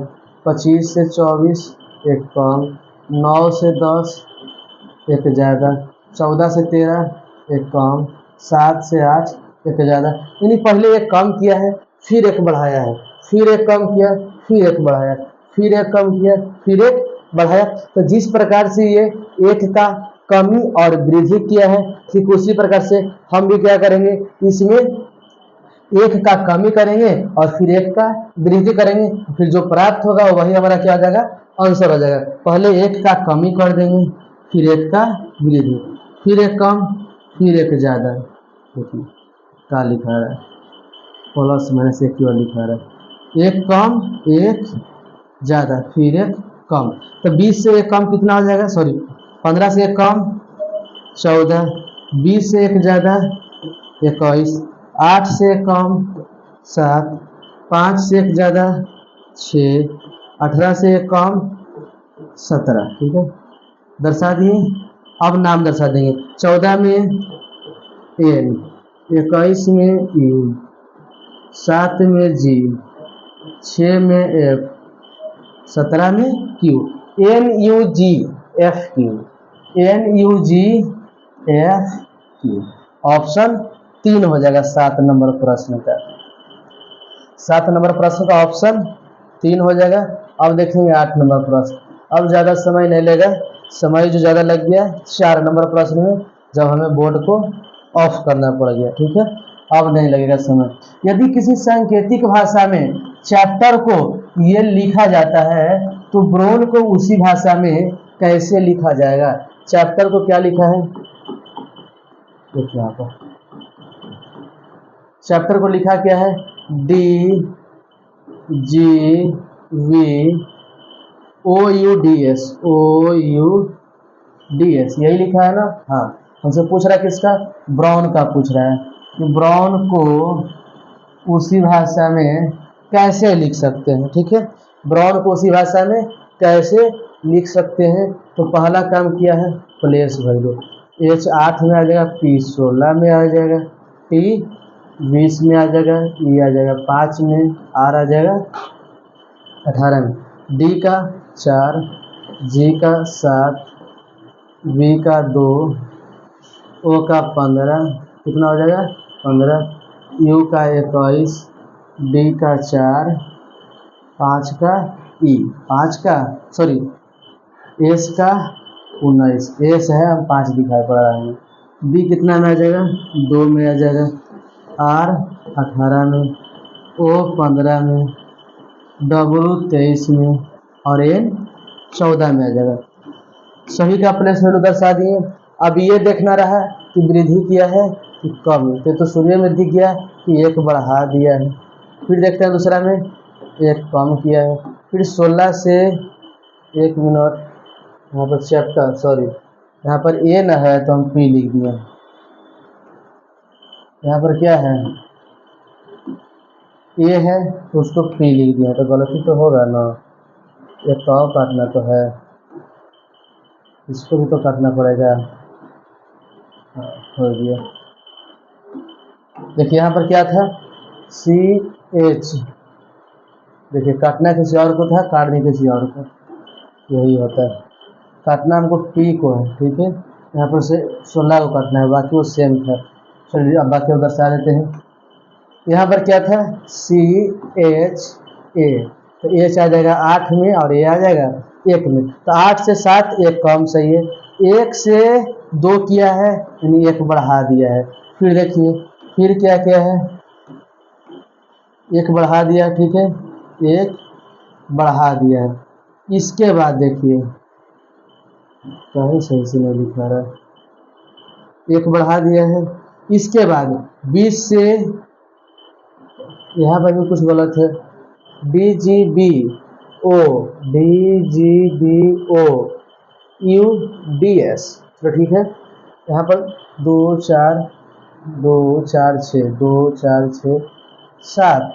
25 से 24 एक कम, 9 से 10 एक ज़्यादा, 14 से 13 एक कम, 7 से 8 एक ज़्यादा। यानी पहले एक कम किया है, फिर एक बढ़ाया है, फिर एक कम किया, फिर एक बढ़ाया, फिर एक कम किया, फिर एक बढ़ाया। तो जिस प्रकार से ये एक का कमी और वृद्धि किया है, ठीक उसी प्रकार से हम भी क्या करेंगे, इसमें एक का कमी करेंगे और फिर एक का वृद्धि करेंगे, फिर जो प्राप्त होगा वही हमारा क्या हो जाएगा, आंसर हो जाएगा। पहले एक का कमी कर देंगे, फिर एक का वृद्धि, फिर एक कम, फिर एक ज्यादा। देखिए क्या लिखा है, प्लस माइनस एक की ओर लिखा है, एक कम एक ज्यादा फिर एक कम। तो 20 से एक कम कितना हो जाएगा, सॉरी 15 से एक कम 14, 20 से एक ज्यादा 21, 8 से एक कम 7, 5 से एक ज्यादा 6, 18 से एक कम 17। ठीक है, दर्शा दिए। अब नाम दर्शा देंगे, 14 में एन, 21 में यू, 7 में जी, 6 में एफ, 17 में Q. N U G F Q, N U G F Q. Option 3 हो जाएगा 7 नंबर प्रश्न का। 7 नंबर प्रश्न का ऑप्शन 3 हो जाएगा। अब देखेंगे 8 नंबर प्रश्न। अब ज़्यादा समय नहीं लेगा, समय जो ज़्यादा लग गया 4 नंबर प्रश्न में, जब हमें बोर्ड को ऑफ करना पड़ गया। ठीक है, अब नहीं लगेगा समय। यदि किसी सांकेतिक भाषा में चैप्टर को ये लिखा जाता है तो ब्रोन को उसी भाषा में कैसे लिखा जाएगा। चैप्टर को क्या लिखा है, देखिए यहाँ पर चैप्टर को लिखा क्या है, D G V O U D S, O U D S, यही लिखा है ना। हाँ, हमसे पूछ रहा है किसका, ब्राउन का पूछ रहा है कि ब्राउन को उसी भाषा में कैसे लिख सकते हैं। ठीक है, ब्राउन को उसी भाषा में कैसे लिख सकते हैं। तो पहला काम किया है, प्लेस वैल्यू, एच 8 में आ जाएगा, पी 16 में आ जाएगा, टी 20 में आ जाएगा, ई आ जाएगा 5 में, आर आ जाएगा 18 में, डी का 4, जी का 7, वी का 2, ओ का 15, कितना हो जाएगा 15, यू का 21, डी का 4, 5 का ई, 5 का सॉरी एस का 19, एस है हम 5 दिखाई पड़ रहा है। बी कितना में आ जाएगा, 2 में आ जाएगा, आर 18 में, ओ 15 में, डब्ल्यू 23 में और एन 14 में आ जाएगा। सभी का प्लेस वैल्यू दर्शा दिए। अब ये देखना रहा कि वृद्धि किया है कि कम, तो सूर्य में वृद्धि किया कि एक बढ़ा दिया है। फिर देखते हैं दूसरा में एक कम किया है। फिर 16 से 1 मिनट, यहाँ पर चैप्टर सॉरी यहाँ पर ए न है तो हम पी लिख दिए। यहाँ पर क्या है, ए है तो उसको पी लिख दिया, तो गलती तो होगा ना। एक तो काटना तो है, इसको भी तो काटना पड़ेगा। हो गया, देखिए यहाँ पर क्या था, सी एच, देखिए काटना किसी और को था, काटने किसी और को, यही होता है। काटना हमको पी को है, ठीक है, यहाँ पर से 16 को काटना है, बाकी वो सेम था। चलिए अब बाकी दर्शा देते हैं। यहाँ पर क्या था, सी एच ए, तो एच आ जाएगा 8 में और ए आ जाएगा 1 में, तो 8 से 7 एक कम, सही है। 1 से 2 किया है यानी 1 बढ़ा दिया है। फिर देखिए फिर क्या क्या है, 1 बढ़ा दिया, ठीक है, 1 बढ़ा दिया है। इसके बाद देखिए कहीं सही से नहीं लिखा रहा, 1 बढ़ा दिया है। इसके बाद 20 से, यहाँ पर भी कुछ गलत है, D G B O, D G B O U D S, तो ठीक है। यहाँ पर 2 4 2 4 6 2 4 6 7,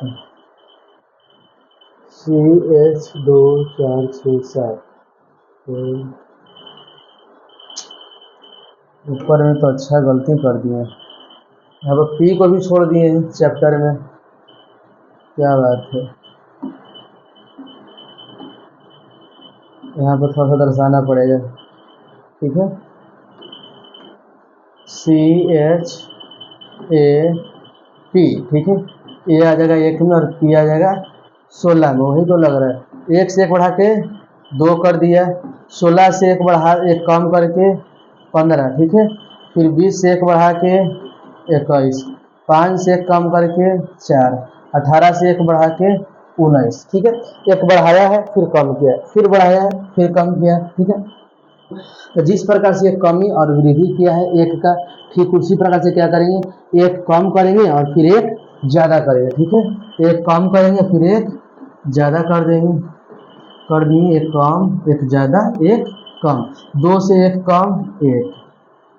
सी एच 2 4 6 7, ऊपर में तो अच्छा गलती कर दिए, यहाँ पर पी को भी छोड़ दिए हैं चैप्टर में, क्या बात है। यहाँ पर थोड़ा सा दर्शाना पड़ेगा, ठीक है, सी एच ए पी, ठीक है, ए आ जाएगा 1 में और पी आ जाएगा 16 में, वही तो लग रहा है। 1 से 1 बढ़ा के 2 कर दिया, 16 से 1 कम करके 15, ठीक है। फिर 20 से 1 बढ़ा के 21, 5 से 1 कम करके 4, 18 से 1 बढ़ा के 19, ठीक है। 1 बढ़ाया है फिर कम किया, फिर बढ़ाया है फिर कम किया, ठीक है। तो जिस प्रकार से एक कमी और वृद्धि किया है 1 का, ठीक उसी प्रकार से क्या करेंगे, 1 कम करेंगे और फिर 1 ज़्यादा करेंगे, ठीक है। 1 कम करेंगे फिर 1 ज़्यादा कर देंगे, कर दिए 1 कम 1 ज़्यादा 1 कम, 2 से 1 कम 1,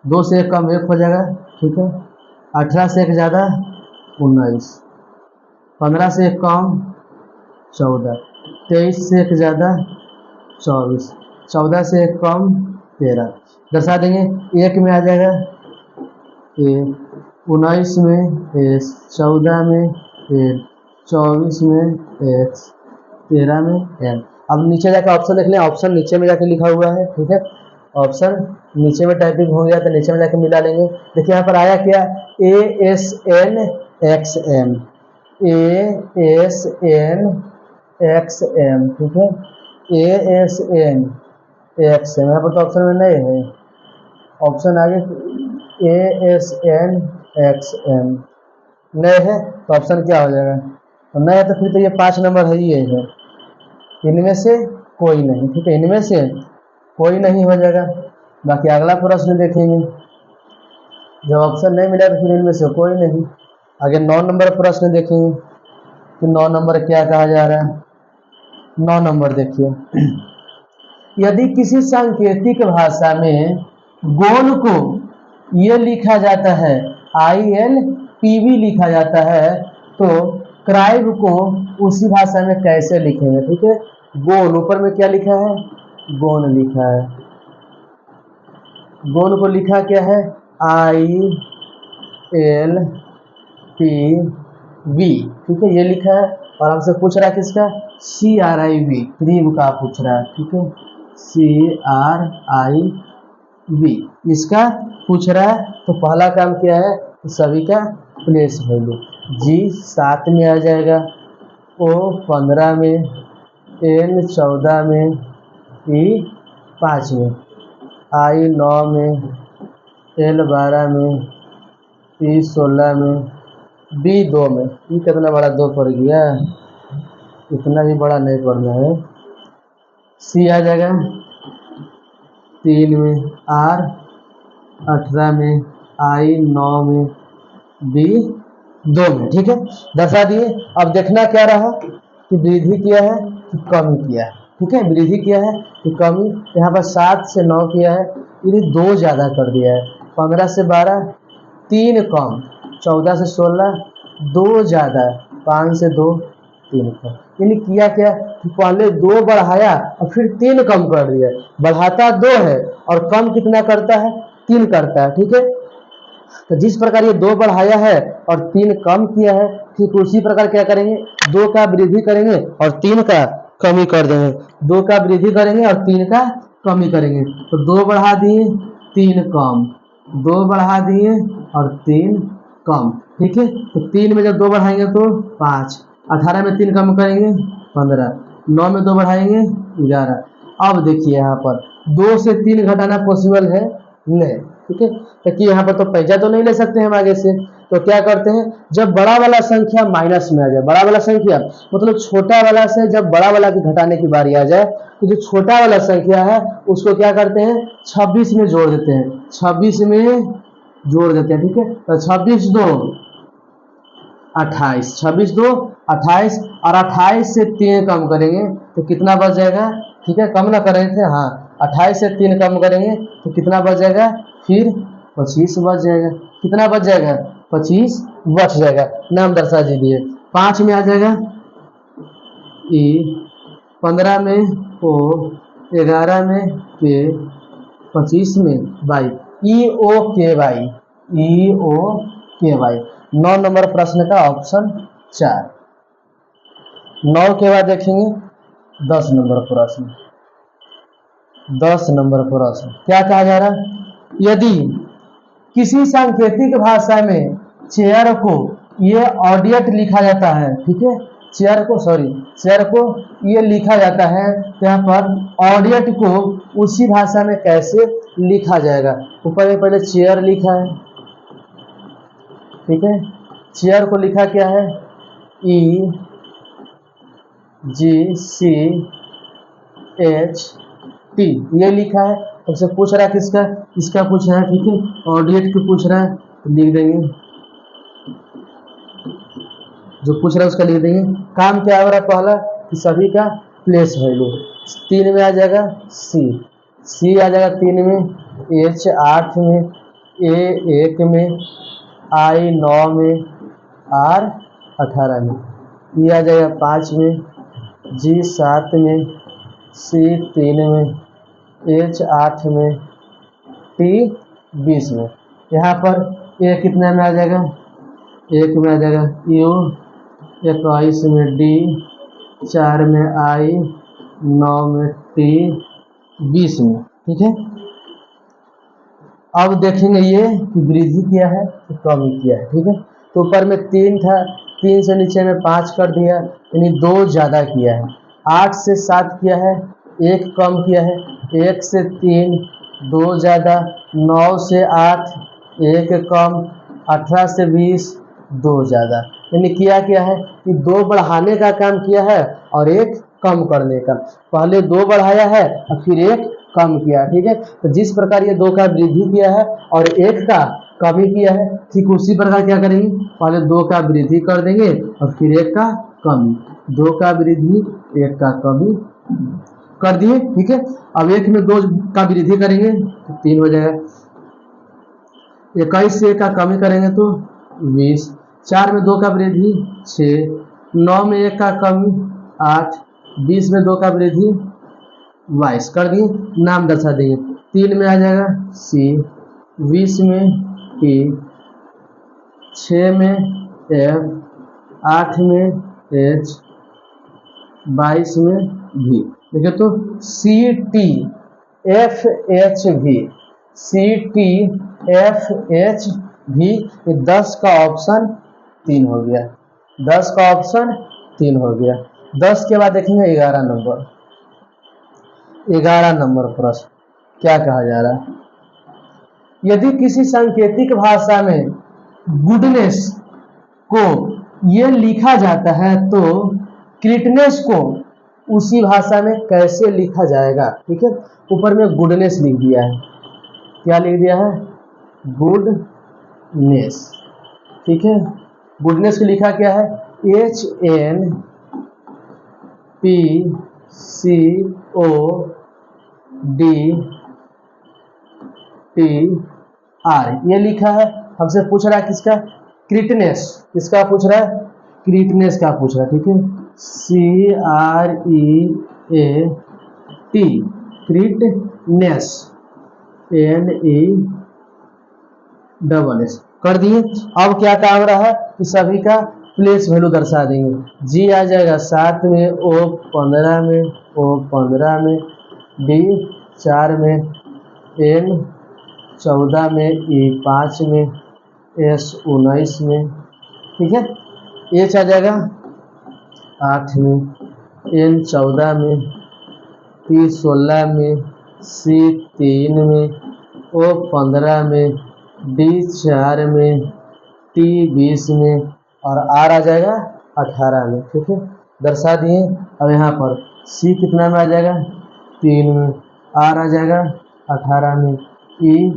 2 से 1 कम 1 हो जाएगा, ठीक है। 18 से 1 ज़्यादा 19, 15 से 1 कम 14, 23 से 1 ज़्यादा 24, 14 से 1 कम 13, दर्शा देंगे। 1 में आ जाएगा 1, 19 में 1, 14 में 1, 24 में 1, 13 में 1। अब नीचे जाकर ऑप्शन देख लें, ऑप्शन नीचे में जाके लिखा हुआ है, ठीक है। ऑप्शन नीचे में टाइपिंग हो गया तो नीचे में जाके मिला लेंगे। देखिए यहाँ पर आया क्या, ASN XM, ASN XM, ठीक है। ASN XM यहाँ पर तो ऑप्शन में नहीं है, ऑप्शन आगे ASN XM नहीं है तो ऑप्शन क्या हो जाएगा, तो नहीं है तो फिर तो ये 5 नंबर है, ये है, इनमें से कोई नहीं, ठीक है। इनमें से कोई नहीं हो जाएगा। बाकी अगला प्रश्न देखेंगे, जब ऑप्शन नहीं मिला तो फिर इनमें से कोई नहीं। आगे 9 नंबर प्रश्न देखेंगे कि 9 नंबर क्या कहा जा रहा है। 9 नंबर देखिए, यदि किसी सांकेतिक भाषा में गोल को ये लिखा जाता है, ILPB लिखा जाता है, तो क्राइब को उसी भाषा में कैसे लिखेंगे, ठीक है। गोल ऊपर में क्या लिखा है, गोल लिखा है, गोल को लिखा क्या है, ILPB, ठीक है, ये लिखा है। और हमसे पूछ रहा है किसका, CRIB, क्रीब का पूछ रहा है, ठीक है। CRIB इसका पूछ रहा है, तो पहला काम क्या है, सभी का प्लेस वैल्यू, G 7 में आ जाएगा, O 15 में, N 14 में, E 5 में, I 9 में, L 12 में, P 16 में, B 2 में। ये कितना बड़ा 2 पड़ गया, इतना भी बड़ा नहीं पड़ना है। C आ जाएगा 3 में, R 18 में, I 9 में, B 2 में, ठीक है, दर्शा दिए। अब देखना क्या रहा कि वृद्धि किया है कि कमी किया है, ठीक है। वृद्धि किया है कि कमी, यहाँ पर 7 से 9 किया है, ये 2 ज़्यादा कर दिया है। 15 से 12 3 कम, 14 से 16 2 ज़्यादा, 5 से 2 3 कम। यानी किया क्या कि पहले 2 बढ़ाया और फिर 3 कम कर दिया। बढ़ाता 2 है और कम कितना करता है, 3 करता है, ठीक है। तो जिस प्रकार ये 2 बढ़ाया है और 3 कम किया है, ठीक उसी प्रकार क्या करेंगे, 2 का वृद्धि करेंगे और 3 का कमी कर देंगे। 2 का वृद्धि करेंगे और 3 का कमी करेंगे, तो 2 बढ़ा दिए 3 कम, 2 बढ़ा दिए और 3 कम, ठीक है। तो 3 में जब 2 बढ़ाएंगे तो 5, 18 में 3 कम करेंगे 15, 9 में 2 बढ़ाएंगे 11। अब देखिए यहाँ पर 2 से 3 घटाना पॉसिबल है नहीं, ठीक है, क्योंकि यहाँ पर तो पैसा तो नहीं ले सकते हम आगे से। तो क्या करते हैं, जब बड़ा वाला संख्या माइनस में आ जाए, बड़ा वाला संख्या मतलब छोटा वाला से जब बड़ा वाला की घटाने की बारी आ जाए, तो जो छोटा वाला संख्या है उसको क्या करते हैं, 26 में जोड़ देते हैं, 26 में जोड़ देते हैं, ठीक है। तो 26 2 28, 26 2 28 और 28 से 3 कम करेंगे तो कितना बच जाएगा, ठीक है, कम ना कर रहे थे, हाँ 28 से 3 कम करेंगे तो कितना बच जाएगा, फिर 25 बच जाएगा। कितना बच जाएगा, 25 बच जाएगा। नाम दर्शा दीजिए, 5 में आ जाएगा E, 15 में O, 11 में K, 25 में Y, EOKY, EOKY। 9 नंबर प्रश्न का ऑप्शन 4। 9 के बाद देखेंगे 10 नंबर प्रश्न। 10 नंबर प्रश्न क्या कहा जा रहा है, यदि किसी सांकेतिक भाषा में चेयर को ये ऑडियट लिखा जाता है, ठीक है, चेयर को ये लिखा जाता है, तो यहाँ पर ऑडियट को उसी भाषा में कैसे लिखा जाएगा। ऊपर में पहले चेयर लिखा है, ठीक है। चेयर को लिखा क्या है, EGCHT, ये लिखा है। हमसे पूछ रहा है किसका, इसका पूछ रहा है, ठीक है। ऑडियट को पूछ रहा है, तो लिख देंगे, जो पूछ रहा है उसका लिख देंगे। काम क्या हो रहा है, पहला कि सभी का प्लेस वैल्यू 3 में आ जाएगा, C आ जाएगा 3 में, H 8 में, A 1 में, I 9 में, R 18 में, E आ जाएगा 5 में, G 7 में, C 3 में, H 8 में, T 20 में। यहाँ पर A कितना में आ जाएगा, 1 में आ जाएगा, U 21 में, D 4 में, I 9 में, T 20 में, ठीक है। अब देखेंगे ये कि वृद्धि किया है कि कमी किया है, ठीक है। तो ऊपर में 3 था, 3 से नीचे में 5 कर दिया, यानी 2 ज़्यादा किया है। 8 से 7 किया है, 1 कम किया है। 1 से 3 2 ज़्यादा, 9 से 8 1 कम, 18 से 20 2 ज़्यादा। यानी किया क्या है कि 2 बढ़ाने का काम किया है और 1 कम करने का। पहले 2 बढ़ाया है और फिर 1 कम किया, ठीक है। तो जिस प्रकार ये 2 का वृद्धि किया है और 1 का कमी किया है, ठीक उसी प्रकार क्या करेंगे, पहले 2 का वृद्धि कर देंगे और फिर 1 का कमी। 2 का वृद्धि 1 का कमी कर दिए, ठीक है। अब 1 में 2 का वृद्धि करेंगे तो 3 हो जाएगा। 21 से 1 का कमी करेंगे तो 20। 4 में 2 का वृद्धि 6, 9 में 1 का कमी 8, 20 में 2 का वृद्धि 22 कर दिए। नाम दर्शा देंगे, 3 में आ जाएगा C, 20 में P, 6 में F, 8 में H, 22 में V। देखिए तो CTFHV 10 का ऑप्शन 3 हो गया, 10 का ऑप्शन 3 हो गया। 10 के बाद देखेंगे 11 नंबर। 11 नंबर प्रश्न क्या कहा जा रहा है, यदि किसी सांकेतिक भाषा में गुडनेस को ये लिखा जाता है तो क्रिटनेस को उसी भाषा में कैसे लिखा जाएगा, ठीक है। ऊपर में गुडनेस लिख दिया है, क्या लिख दिया है, गुडनेस, ठीक है। गुडनेस को लिखा क्या है, HNPCODTR ये लिखा है। हमसे पूछ रहा है किसका, क्रिटनेस, किसका पूछ रहा है, क्रिटनेस का पूछ रहा है, ठीक है। CREAT क्रिटनेस NESS कर दिए। अब क्या काम रहा है कि सभी का प्लेस वैल्यू दर्शा देंगे। G आ जाएगा 7 में, O 15 में, O 15 में, D 4 में, N 14 में, E 5 में, S 19 में, ठीक है। H आ जाएगा 8 में, N 14 में, P 16 में, C 3 में, O 15 में, D 4 में, T 20 में और R आ जाएगा 18 में, ठीक है। दर्शा दिए। अब यहाँ पर C कितना में आ जाएगा, 3 में, R आ जाएगा 18 में, E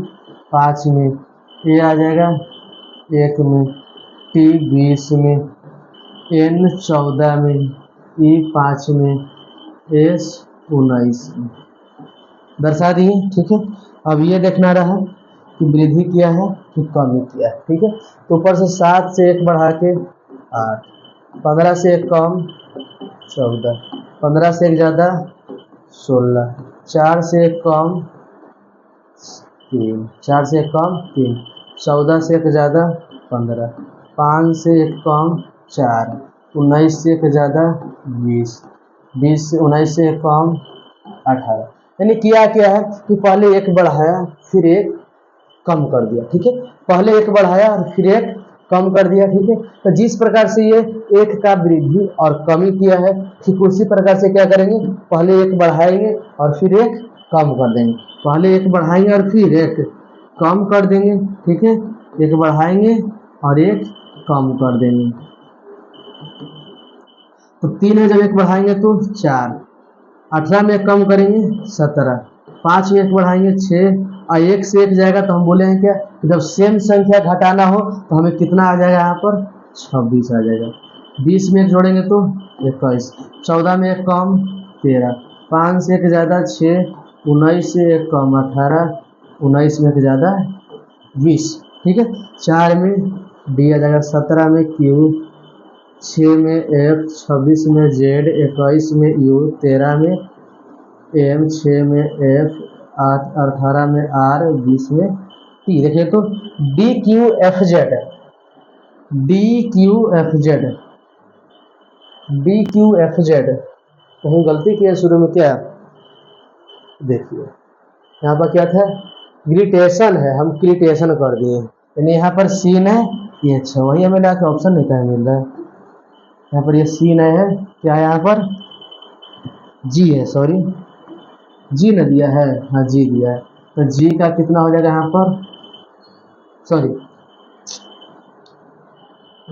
5 में, A आ जाएगा 1 में, T 20 में, N 14 में, E 5 में, S 19 में दर्शा दिए, ठीक है। अब ये देखना रहा कि वृद्धि किया है कि कमी किया है, ठीक है। तो ऊपर से 7 से 1 बढ़ा के 8, 15 से 1 कम 14, 15 से 1 ज़्यादा 16, 4 से 1 कम 3, 4 से 1 कम 3, 14 से 1 ज़्यादा 15, 5 से 1 कम 4, 19 से 1 ज़्यादा 20, 20 से 19 से 1 कम 18। यानी किया क्या है कि पहले 1 बढ़ाया फिर 1 कम कर दिया, ठीक है। पहले 1 बढ़ाया और फिर 1 कम कर दिया, ठीक है। तो जिस प्रकार से ये एक का वृद्धि और कमी किया है, ठीक उसी प्रकार से क्या करेंगे, पहले एक बढ़ाएंगे और फिर एक कम कर देंगे। पहले एक बढ़ाएंगे और फिर एक कम कर देंगे, ठीक है। एक बढ़ाएंगे और एक कम कर देंगे। तो 3 है, जब एक बढ़ाएंगे तो 4, 18 में एक कम करेंगे 17, 5 में एक बढ़ाएंगे 6, और 1 से 1 जाएगा तो हम बोलेंगे क्या, जब सेम संख्या घटाना हो तो हमें कितना आ जाएगा, यहाँ पर 26 आ जाएगा। 20 में एक जोड़ेंगे तो 21, 14 में एक कम 13, 5 से एक ज़्यादा 6, 19 से एक कम 18, 19 में एक ज़्यादा 20, ठीक है। 4 में डी आ जाएगा, 17 में क्यू, 6 में एफ, 26 में जेड, 21 में यू, 13 में एम, 6 में एफ, 18 में आर, 20 में टी। देखिए तो D Q F Z, D Q F Z, D Q F Z, कहीं गलती की है शुरू में क्या, देखिए यहाँ पर क्या था, ग्रीटेशन है, हम क्रिटेशन कर दिए, यानी यहाँ पर सीन है ये, अच्छा वही हमें ला के ऑप्शन नहीं कहीं मिल रहा है। यहाँ पर ये सीन है, क्या है यहाँ पर, जी है, सॉरी जी न दिया है, हाँ जी दिया है, तो जी का कितना हो जाएगा यहाँ पर, सॉरी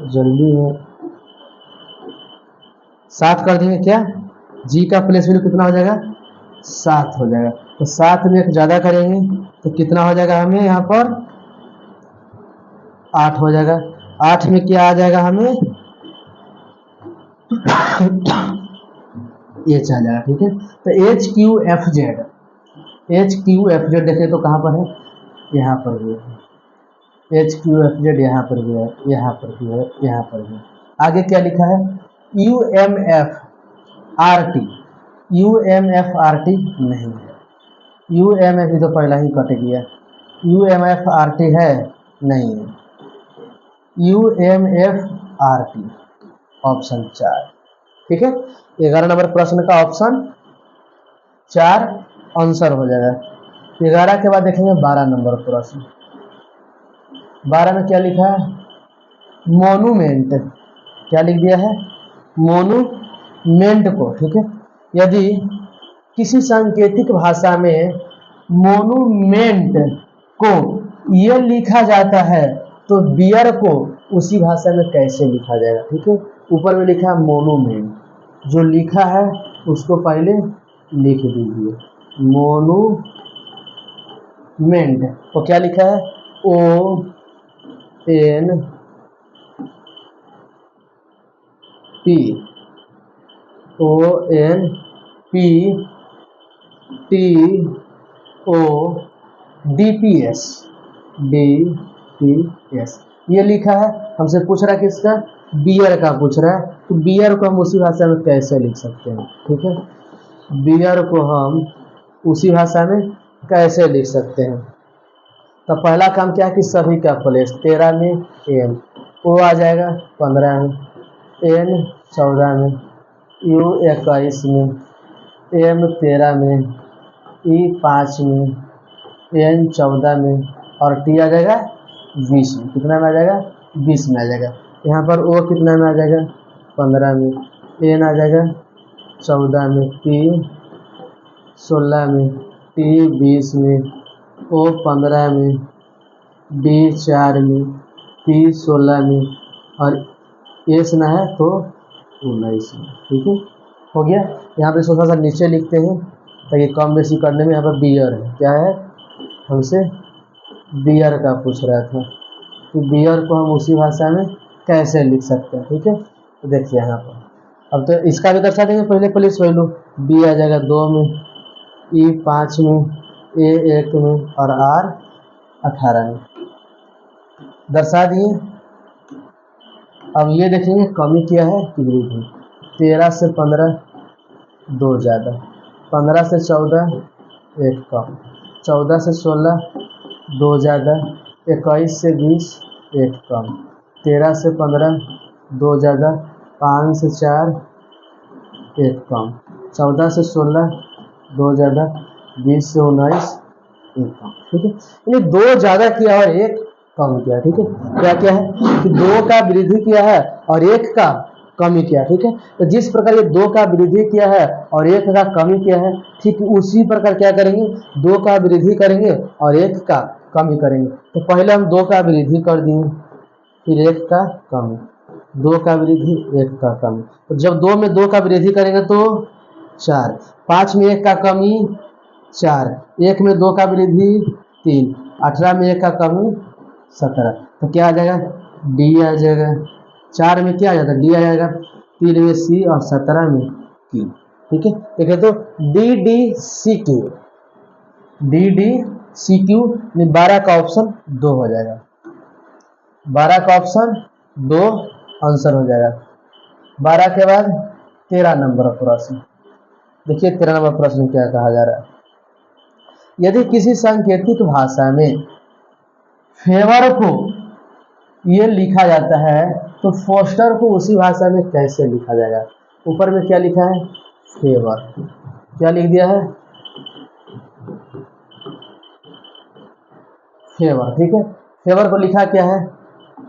जल्दी में 7 कर देंगे क्या, जी का प्लेस वैल्यू कितना हो जाएगा, 7 हो जाएगा। तो 7 में एक ज़्यादा करेंगे तो कितना हो जाएगा हमें यहाँ पर, 8 हो जाएगा। 8 में क्या आ जाएगा हमें, एच आ जाएगा, ठीक है। तो H Q F Z, H Q F Z देखें तो कहाँ पर है, यहाँ पर भी है, एच क्यू एफ जेड यहाँ पर भी है, यहाँ पर भी है, यहाँ पर भी है। आगे क्या लिखा है, U M F R T, U M F R T नहीं है, यू एम एफ तो पहला ही कट गया, U M F R T है नहीं है, U M F R T option 4, ठीक है। 11 नंबर प्रश्न का ऑप्शन 4 आंसर हो जाएगा। 11 के बाद देखेंगे 12 नंबर प्रश्न। 12 में क्या लिखा है, मोनूमेंट, क्या लिख दिया है, मोनूमेंट को, ठीक है। यदि किसी सांकेतिक भाषा में मोनूमेंट को यह लिखा जाता है तो बियर को उसी भाषा में कैसे लिखा जाएगा, ठीक है। ऊपर में लिखा है मोनूमेंट, जो लिखा है उसको पहले लिख दीजिए, मोनूमेंट तो क्या लिखा है, O N P, O N P T O D P S, D P S ये लिखा है। हमसे पूछ रहा है किसका, बियर का पूछ रहा है, तो बियर को हम उसी भाषा में कैसे लिख सकते हैं, ठीक है। बियर को हम उसी भाषा में कैसे लिख सकते हैं, तो पहला काम क्या है कि सभी का प्लेस, 13 में एम, ओ आ जाएगा 15 में, एन 14 में, यू 21 में, एम 13 में, ई 5 में, एन 14 में, और टी आ जाएगा 20 में, कितना में आ जाएगा, 20 में आ जाएगा। यहाँ पर ओ कितना में आ जाएगा, 15 में, एन आ जाएगा 14 में, पी 16 में, टी 20 में, ओ 15 में, डी 4 में, पी 16 में, और एस ना है तो 19 में, ठीक है, हो गया। यहाँ पे थोड़ा सा नीचे लिखते हैं ताकि कम बेसी करने में, यहाँ पर बियर है, क्या है, हमसे बियर का पूछ रहा था कि बियर को हम उसी भाषा में कैसे लिख सकते हैं, ठीक है। तो देखिए यहाँ पर अब तो इसका भी दर्शा देंगे, पहले प्लेस वैल्यू, बी आ जाएगा 2 में, ई 5 में, ए 1 में, और आर 18 में दर्शा दिए। अब ये देखेंगे कमी क्या है कि वृद्धि, 13 से 15 2 ज़्यादा, 15 से 14 1 कम, 14 से 16 2 ज़्यादा, 21 से 20 1 कम, 13 से 15 2 ज़्यादा, 5 से 4 1 कम, 14 से 16 2 ज़्यादा, 20 से 19 1 कम, ठीक है। यानी 2 ज़्यादा किया और 1 कम किया, ठीक है। क्या क्या है कि 2 का वृद्धि किया है और 1 का कमी किया, ठीक है। तो जिस प्रकार ये 2 का वृद्धि किया है और 1 का कमी किया है, ठीक उसी प्रकार क्या करेंगे, 2 का वृद्धि करेंगे और 1 का कमी करेंगे। तो पहले हम 2 का वृद्धि कर दिए, फिर 1 का कमी, 2 का वृद्धि 1 का कमी। तो जब 2 में 2 का वृद्धि करेंगे तो 4, 5 में 1 का कमी 4, 1 में 2 का वृद्धि 3, 18 में 1 का कमी 17। तो क्या आ जाएगा, डी आ जाएगा। 4 में क्या आ जाता है, डी आ जाएगा। 3 में सी और 17 में क्यू, ठीक है। देखिए तो D D C Q, D D C Q 12 का ऑप्शन 2 हो जाएगा, 12 का ऑप्शन 2 आंसर हो जाएगा। 12 के बाद 13 नंबर प्रश्न, देखिए 13 नंबर प्रश्न क्या कहा जा रहा है। यदि किसी सांकेतिक भाषा में फेवर को ये लिखा जाता है तो फोस्टर को उसी भाषा में कैसे लिखा जाएगा। ऊपर में क्या लिखा है, फेवर, क्या लिख दिया है, फेवर, ठीक है। फेवर को लिखा क्या है,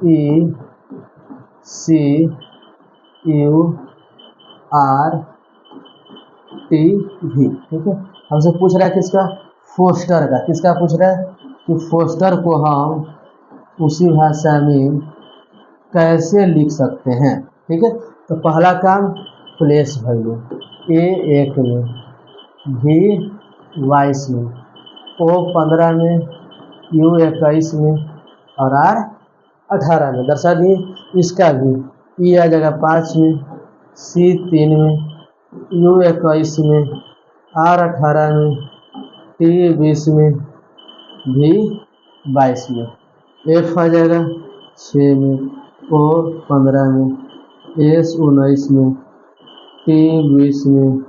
ई सी यू आर टी भी, ठीक है। हमसे पूछ रहा है किसका, फोस्टर का। किसका पूछ रहा है कि फोस्टर को हम उसी भाषा में कैसे लिख सकते हैं, ठीक है। तो पहला काम प्लेस वैल्यू, ए 1 में, भी 22 में, ओ 15 में, यू 21 में और आर 18 में दर्शा दिए। इसका भी ई आ जाएगा 5 में, सी 3 में, यू 21 में, आर 18 में, टी 20 में, भी 22 में, एफ आ जाएगा 6 में, ओ 15 में, एस 19 में, टी 20 में,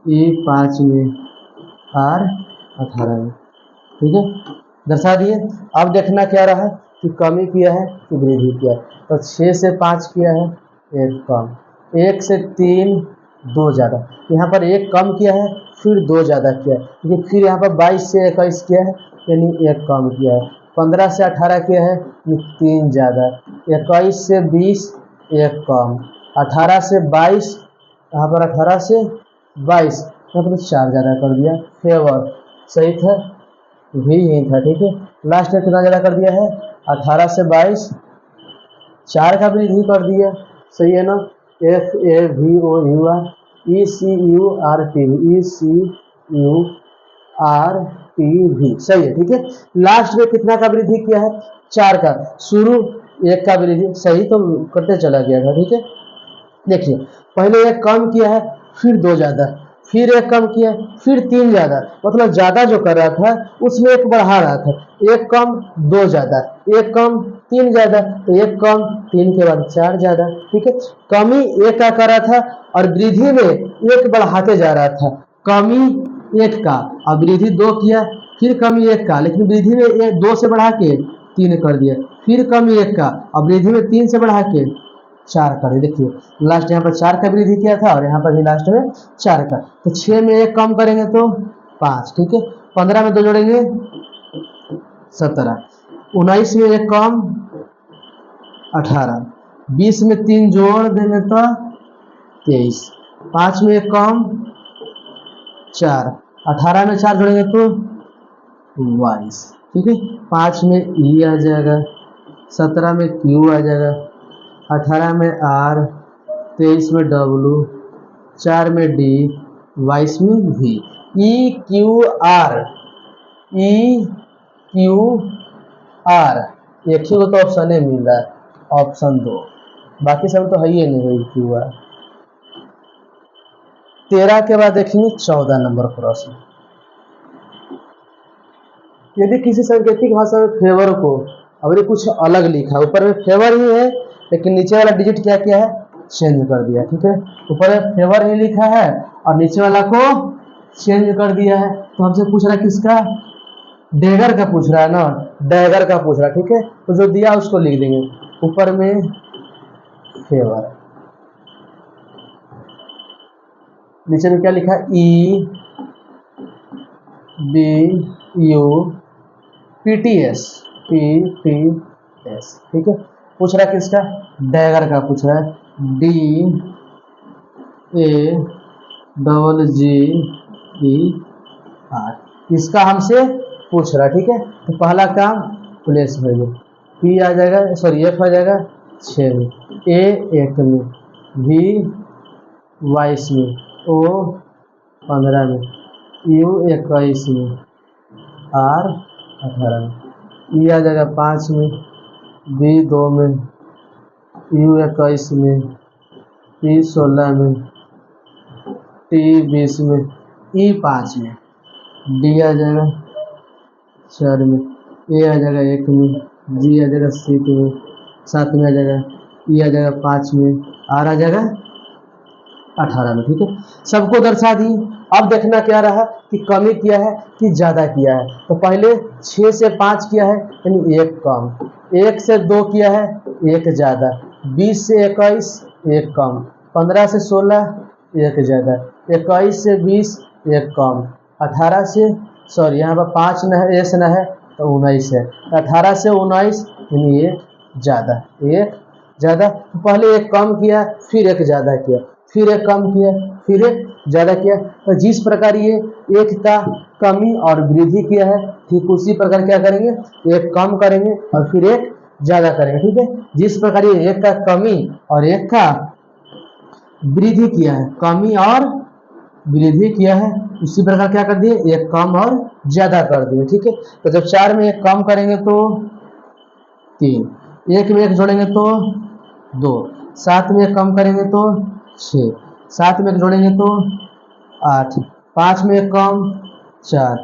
ई 5 में, आर 18 में, ठीक है। दर्शा दिए। अब देखना क्या रहा कि कमी किया है कि वृद्धि किया है। तो 6 से 5 किया है, 1 कम, 1 से 3 2 ज़्यादा, यहाँ पर 1 कम किया है फिर 2 ज़्यादा किया है, क्योंकि फिर यहाँ पर 22 से 21 किया है यानी 1 कम किया है, 15 से 18 किया है 3 ज़्यादा, 21 से 20 1 कम, 18 से 22, यहाँ पर 18 से 22 यहाँ पर 4 ज़्यादा कर दिया। फेवर सही था, भी यही था, ठीक है। लास्ट में कितना ज़्यादा कर दिया है, 18 से 22, 4 का वृद्धि कर दिया, सही है ना। F A V O U R, E C U R T, E C U R T भी, सही है, ठीक है। लास्ट में कितना का वृद्धि किया है, 4 का, शुरू 1 का वृद्धि, सही तो करते चला गया था, ठीक है। देखिए पहले 1 कम किया है फिर 2 ज़्यादा, फिर 1 कम किया फिर 3 ज़्यादा, मतलब ज़्यादा जो कर रहा था उसमें 1 बढ़ा रहा था, 1 कम 2 ज़्यादा, 1 कम 3 ज़्यादा, तो 1 कम 3 के बाद 4 ज़्यादा, ठीक है। कमी 1 का कर रहा था और वृद्धि में 1 बढ़ाते जा रहा था, कमी 1 का और वृद्धि 2 किया, फिर कमी 1 का, लेकिन वृद्धि में 2 से बढ़ा के 3 कर दिया, फिर कमी 1 का और वृद्धि में 3 से बढ़ा के 4 कर। देखिए लास्ट यहाँ पर 4 का वृद्धि किया था और यहाँ पर भी लास्ट में 4 का, तो 6 में 1 कम करेंगे तो 5, ठीक है। 15 में 2 जोड़ेंगे 17, 19 में 1 कम 18, 20 में 3 जोड़ देंगे तो 23, 5 में 1 कम 4, 18 में 4 जोड़ेंगे तो 22, ठीक है। 5 में ई आ जाएगा, 17 में क्यू आ जाएगा, 18 में आर, 23 में डब्लू, 4 में डी, 22 में भी। E Q R, E Q R, एक ही को तो ऑप्शन है मिल रहा है, ऑप्शन 2, बाकी सब तो है ही नहीं ई क्यू आर। 13 के बाद देखेंगे 14 नंबर प्रश्न। यदि किसी सांकेतिक भाषा में फेवर को अगर कुछ अलग लिखा, ऊपर में फेवर ही है लेकिन नीचे वाला डिजिट क्या किया है, चेंज कर दिया, ठीक है। ऊपर में फेवर ही लिखा है और नीचे वाला को चेंज कर दिया है, तो हमसे पूछ रहा है किसका, डैगर का पूछ रहा है ना, डैगर का पूछ रहा है, ठीक है। तो जो दिया उसको लिख देंगे, ऊपर में फेवर, नीचे में क्या लिखा है, E B U P T S, P T S. ठीक है, पूछ रहा है किसका, डैगर का पूछ रहा है, DAGGER, इसका हमसे पूछ रहा है। ठीक है, तो पहला काम प्लेस वैल्यू, पी आ जाएगा, सॉरी एफ आ जाएगा 6 में, ए 1 में, भी 22 में, ओ 15 में, यू 21 में, आर 18 में, ई आ जाएगा 5 में, बी 2 में, यू 21 में, पी 16 में, टी 20 में, ई 5 में, डी आ जाएगा 4 में, ए आ जाएगा 1 में, जी आ जाएगा 7 में आ जाएगा, ई आ जाएगा 5 में, आर आ जाएगा 18 में। ठीक है, सबको दर्शा दी। अब देखना क्या रहा कि कमी किया है कि ज़्यादा किया है। तो पहले 6 से 5 किया है यानी 1 कम, 1 से 2 किया है 1 ज़्यादा, 20 से 21 1 कम, 15 से 16 1 ज़्यादा, 21 से 20 1 कम, 18 से सॉरी यहाँ पर 5 न है, एस न है तो 19 है, 18 से 19 यानी 1 ज़्यादा, 1 ज़्यादा। तो पहले 1 कम किया, फिर 1 ज़्यादा किया, फिर 1 कम किया, फिर 1 ज़्यादा किया। तो जिस प्रकार ये 1 का कमी और वृद्धि किया है, ठीक उसी प्रकार क्या करेंगे, 1 कम करेंगे और फिर 1 ज़्यादा करेंगे। ठीक है, जिस प्रकार ये 1 का कमी और 1 का वृद्धि किया है, कमी और वृद्धि किया है, उसी प्रकार क्या कर दिए, 1 कम और ज़्यादा कर दिए। ठीक है, तो जब 4 में 1 कम करेंगे तो 3, 1 में 1 जोड़ेंगे तो 2, 7 में 1 कम करेंगे तो 6, 7 में 1 जोड़ेंगे तो 8, 5 में 1 कम 4,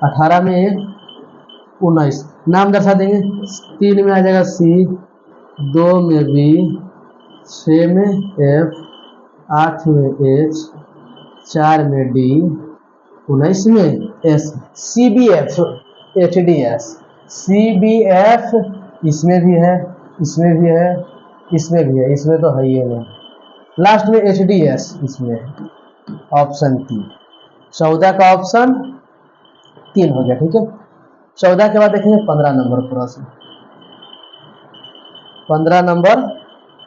18 में 1 19। नाम दर्शा देंगे, 3 में आ जाएगा सी, 2 में बी, 6 में एफ, 8 में एच, 4 में डी, 19 में S, C B F H D S, C B F इसमें भी है, इसमें भी है, इसमें भी है, इसमें तो है ही नहीं, लास्ट में एच डी एस इसमें है, ऑप्शन 3। 14 का ऑप्शन 3 हो गया। ठीक है, 14 के बाद देखेंगे 15 नंबर प्रश्न। 15 नंबर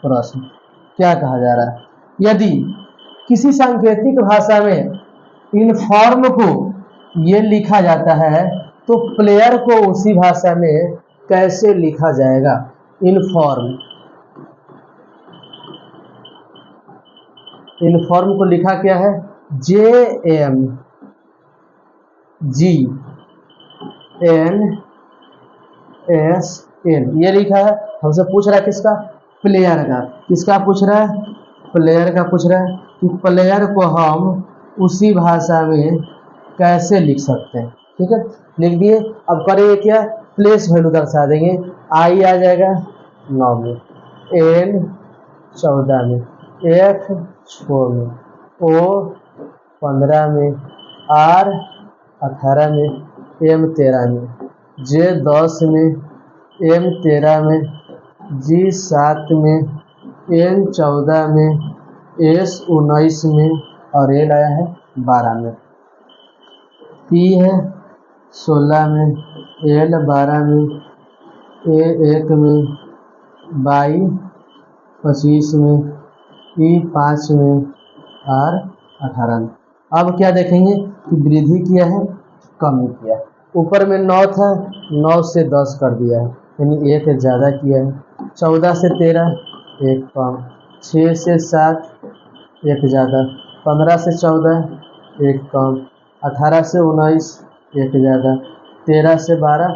प्रश्न क्या कहा जा रहा है, यदि किसी सांकेतिक भाषा में इन फॉर्म को ये लिखा जाता है तो प्लेयर को उसी भाषा में कैसे लिखा जाएगा। इन फॉर्म को लिखा क्या है, JMGN, ये लिखा है। हमसे पूछ रहा है किसका, प्लेयर का। किसका पूछ रहा है, प्लेयर का पूछ रहा है कि प्लेयर को हम उसी भाषा में कैसे लिख सकते हैं। ठीक है, लिख दिए। अब करेंगे क्या, प्लेस वैल्यू दर्शा देंगे। आई आ जाएगा 9 में, एन 14 में, एफ 6 में, ओ 15 में, आर 18 में, एम 13 में, जे 10 में, एम 13 में, जी 7 में, एन 14 में, एस 19 में और एल आया है 12 में, पी है 16 में, एल 12 में, ए 1 में, बाई 25 में, ई 5 में, आर 18 में। अब क्या देखेंगे कि वृद्धि किया है, कमी किया है। ऊपर में 9 था, 9 से 10 कर दिया है यानी 1 ज़्यादा किया है। 14 से 13 1 कम, 6 से 7 1 ज़्यादा, 15 से 14 1 कम, 18 से 19 1 ज़्यादा, 13 से 12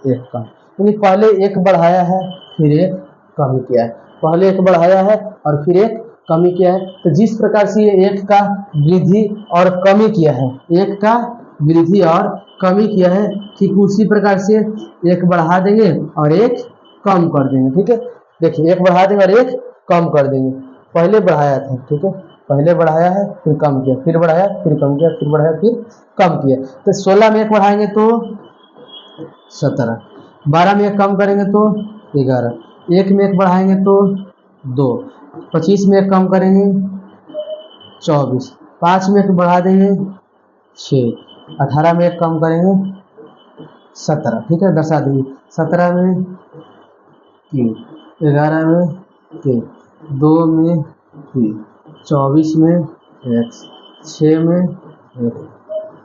1 कम। यानी पहले 1 बढ़ाया है फिर 1 कमी किया है, पहले 1 बढ़ाया है और फिर 1 कमी किया है। तो जिस प्रकार से ये 1 का वृद्धि और कमी किया है, 1 का वृद्धि और कमी किया है, ठीक उसी प्रकार से 1 बढ़ा देंगे और 1 कम कर देंगे। ठीक है, देखिए 1 बढ़ा देंगे और 1 कम कर देंगे। पहले बढ़ाया था, ठीक है, पहले बढ़ाया है फिर कम किया, फिर बढ़ाया फिर कम किया, फिर बढ़ाया फिर कम किया। तो 16 में 1 बढ़ाएंगे तो 17, 12 में 1 कम करेंगे तो 11, 1 में 1 बढ़ाएंगे तो 2, 25 में 1 कम करेंगे 24, 5 में 1 बढ़ा देंगे 6, 18 में 1 कम करेंगे 17। ठीक है, दर्शा देंगे 17 में क्यू, 11 में के, 2 में पी, 24 में एक्स, 6 में एक्स,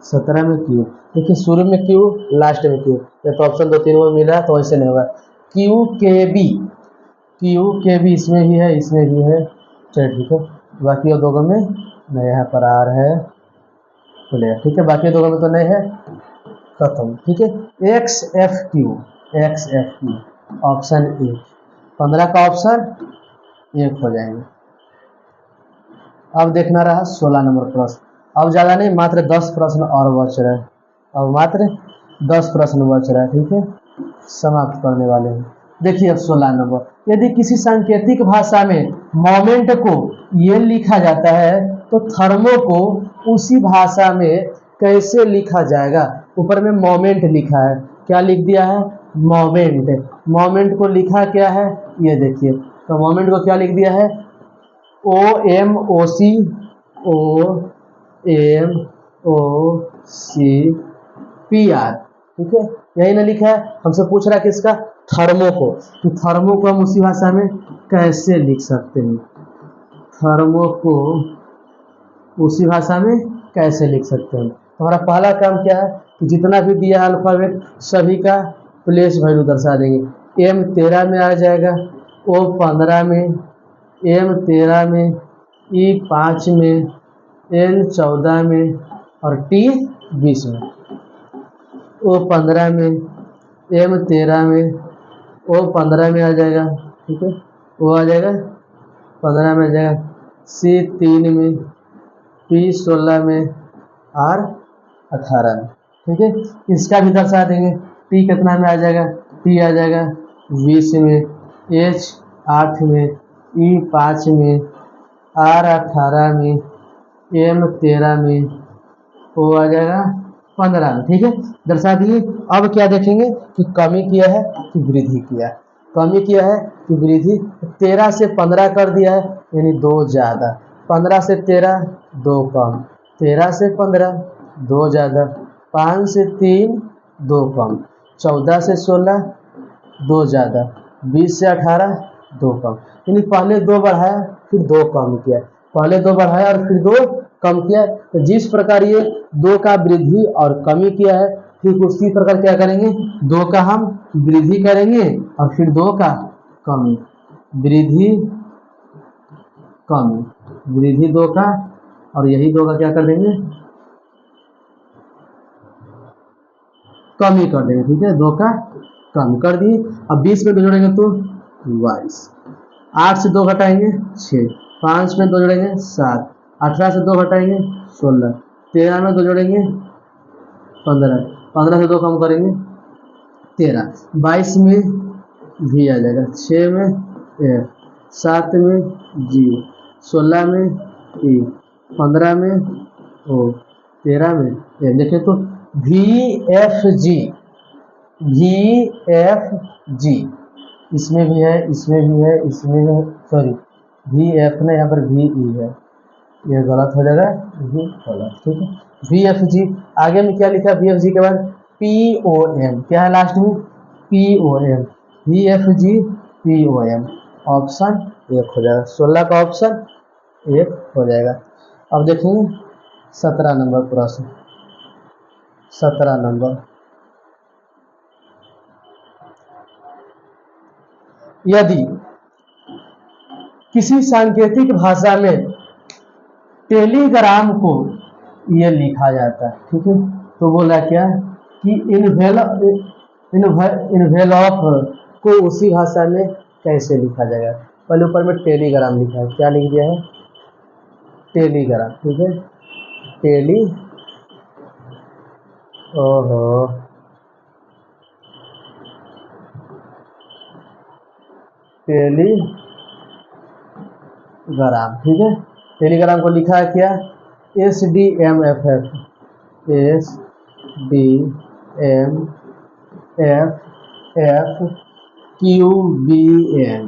17 में क्यू। देखिए शुरू में क्यू, लास्ट में क्यू, ये तो ऑप्शन 2 3 में मिला तो ऐसे नहीं होगा। क्यू के बी, क्यू के बी इसमें भी है, इसमें भी है, चलिए ठीक है। बाकी और दोनों में नहीं, यहाँ पर आर है प्लेयर, ठीक है। बाकी दोनों में तो नहीं है, खत्म, ठीक है। X F Q, x F Q option A, 15 का ऑप्शन एक हो जाएंगे। अब देखना रहा 16 नंबर प्रश्न। अब ज़्यादा नहीं, मात्र 10 प्रश्न और बच रहे हैं। अब मात्र 10 प्रश्न बच रहा है, ठीक है, समाप्त करने वाले हैं। देखिए अब 16 नंबर, यदि किसी सांकेतिक भाषा में मोमेंट को ये लिखा जाता है तो थर्मो को उसी भाषा में कैसे लिखा जाएगा। ऊपर में मोमेंट लिखा है, क्या लिख दिया है, मोमेंट। मोमेंट को लिखा क्या है, ये देखिए, तो मोमेंट को क्या लिख दिया है, O M O C, O M O C P R, ठीक है, यही ना लिखा है। हमसे पूछ रहा है किसका, थर्मो को, कि थर्मो को हम उसी भाषा में कैसे लिख सकते हैं, थर्मो को उसी भाषा में कैसे लिख सकते हैं। तो हमारा पहला काम क्या है कि जितना भी दिया अल्फाबेट सभी का प्लेस वैल्यू दर्शा देंगे। एम 13 में आ जाएगा, ओ 15 में, एम 13 में, ई 5 में, एन 14 में और टी 20 में। ओ 15 में, एम 13 में, ओ 15 में आ जाएगा, ठीक है, वो आ जाएगा 15 में आ जाएगा, सी 3 में, पी 16 में और 18 में, ठीक है। इसका भी दर्शा देंगे, टी कितना में आ जाएगा, टी आ जाएगा 20 में, एच 8 में, ई 5 में, आर 18 में, एम 13 में, ओ आ जाएगा 15 में, ठीक है, दर्शा दिए। अब क्या देखेंगे कि कमी किया है कि वृद्धि किया है। कमी किया है कि वृद्धि, 13 से 15 कर दिया है यानी 2 ज़्यादा, 15 से 13 2 कम, 13 से 15 2 ज़्यादा, 5 से 3 2 कम, 14 से 16 2 ज़्यादा, 20 से 18 2 कम, यानी पहले 2 बढ़ाया फिर 2 कम किया, पहले 2 बढ़ाया और फिर 2 कम किया। तो जिस प्रकार ये 2 का वृद्धि और कमी किया है, ठीक उसी प्रकार क्या करेंगे, 2 का हम वृद्धि करेंगे और फिर 2 का कमी, वृद्धि कमी, वृद्धि 2 का और यही 2 का क्या कर देंगे, कमी कर देंगे, ठीक है, 2 का कम कर दिए। अब 20 में 2 जोड़ेंगे तो 22, 8 से 2 घटाएंगे 6, 5 में 2 जोड़ेंगे 7, 18 से 2 घटाएंगे 16, 13 में 2 जोड़ेंगे 15, 15 से 2 कम करेंगे 13, 22 में भी आ जाएगा, 6 में ए, 7 में जी, 16 में ई, 15 में ओ, 13 में ए। देखें तो we F ji, we F जी इसमें भी है, इसमें भी है, इसमें है, सॉरी वी एफ ने यहाँ पर वी ई है, ये गलत हो जाएगा, ये गलत, ठीक है। वी एफ जी, आगे में क्या लिखा है, वी एफ जी के बाद पी ओ एम, क्या है लास्ट में, P O M, V F G P O M, option 1 हो जाएगा, 16 का ऑप्शन 1 हो जाएगा। अब देखेंगे 17 नंबर प्रश्न, 17 नंबर, यदि किसी सांकेतिक भाषा में टेलीग्राम को ये लिखा जाता है, ठीक है, तो बोला क्या कि इन्वेलप को उसी भाषा में कैसे लिखा जाएगा। पहले ऊपर में टेलीग्राम लिखा है, क्या लिख दिया है, टेलीग्राम, ठीक है, टेली, ओहो टेलीग्राम, ठीक है, टेलीग्राम को लिखा है क्या, SDMFF, SDMFF QBN,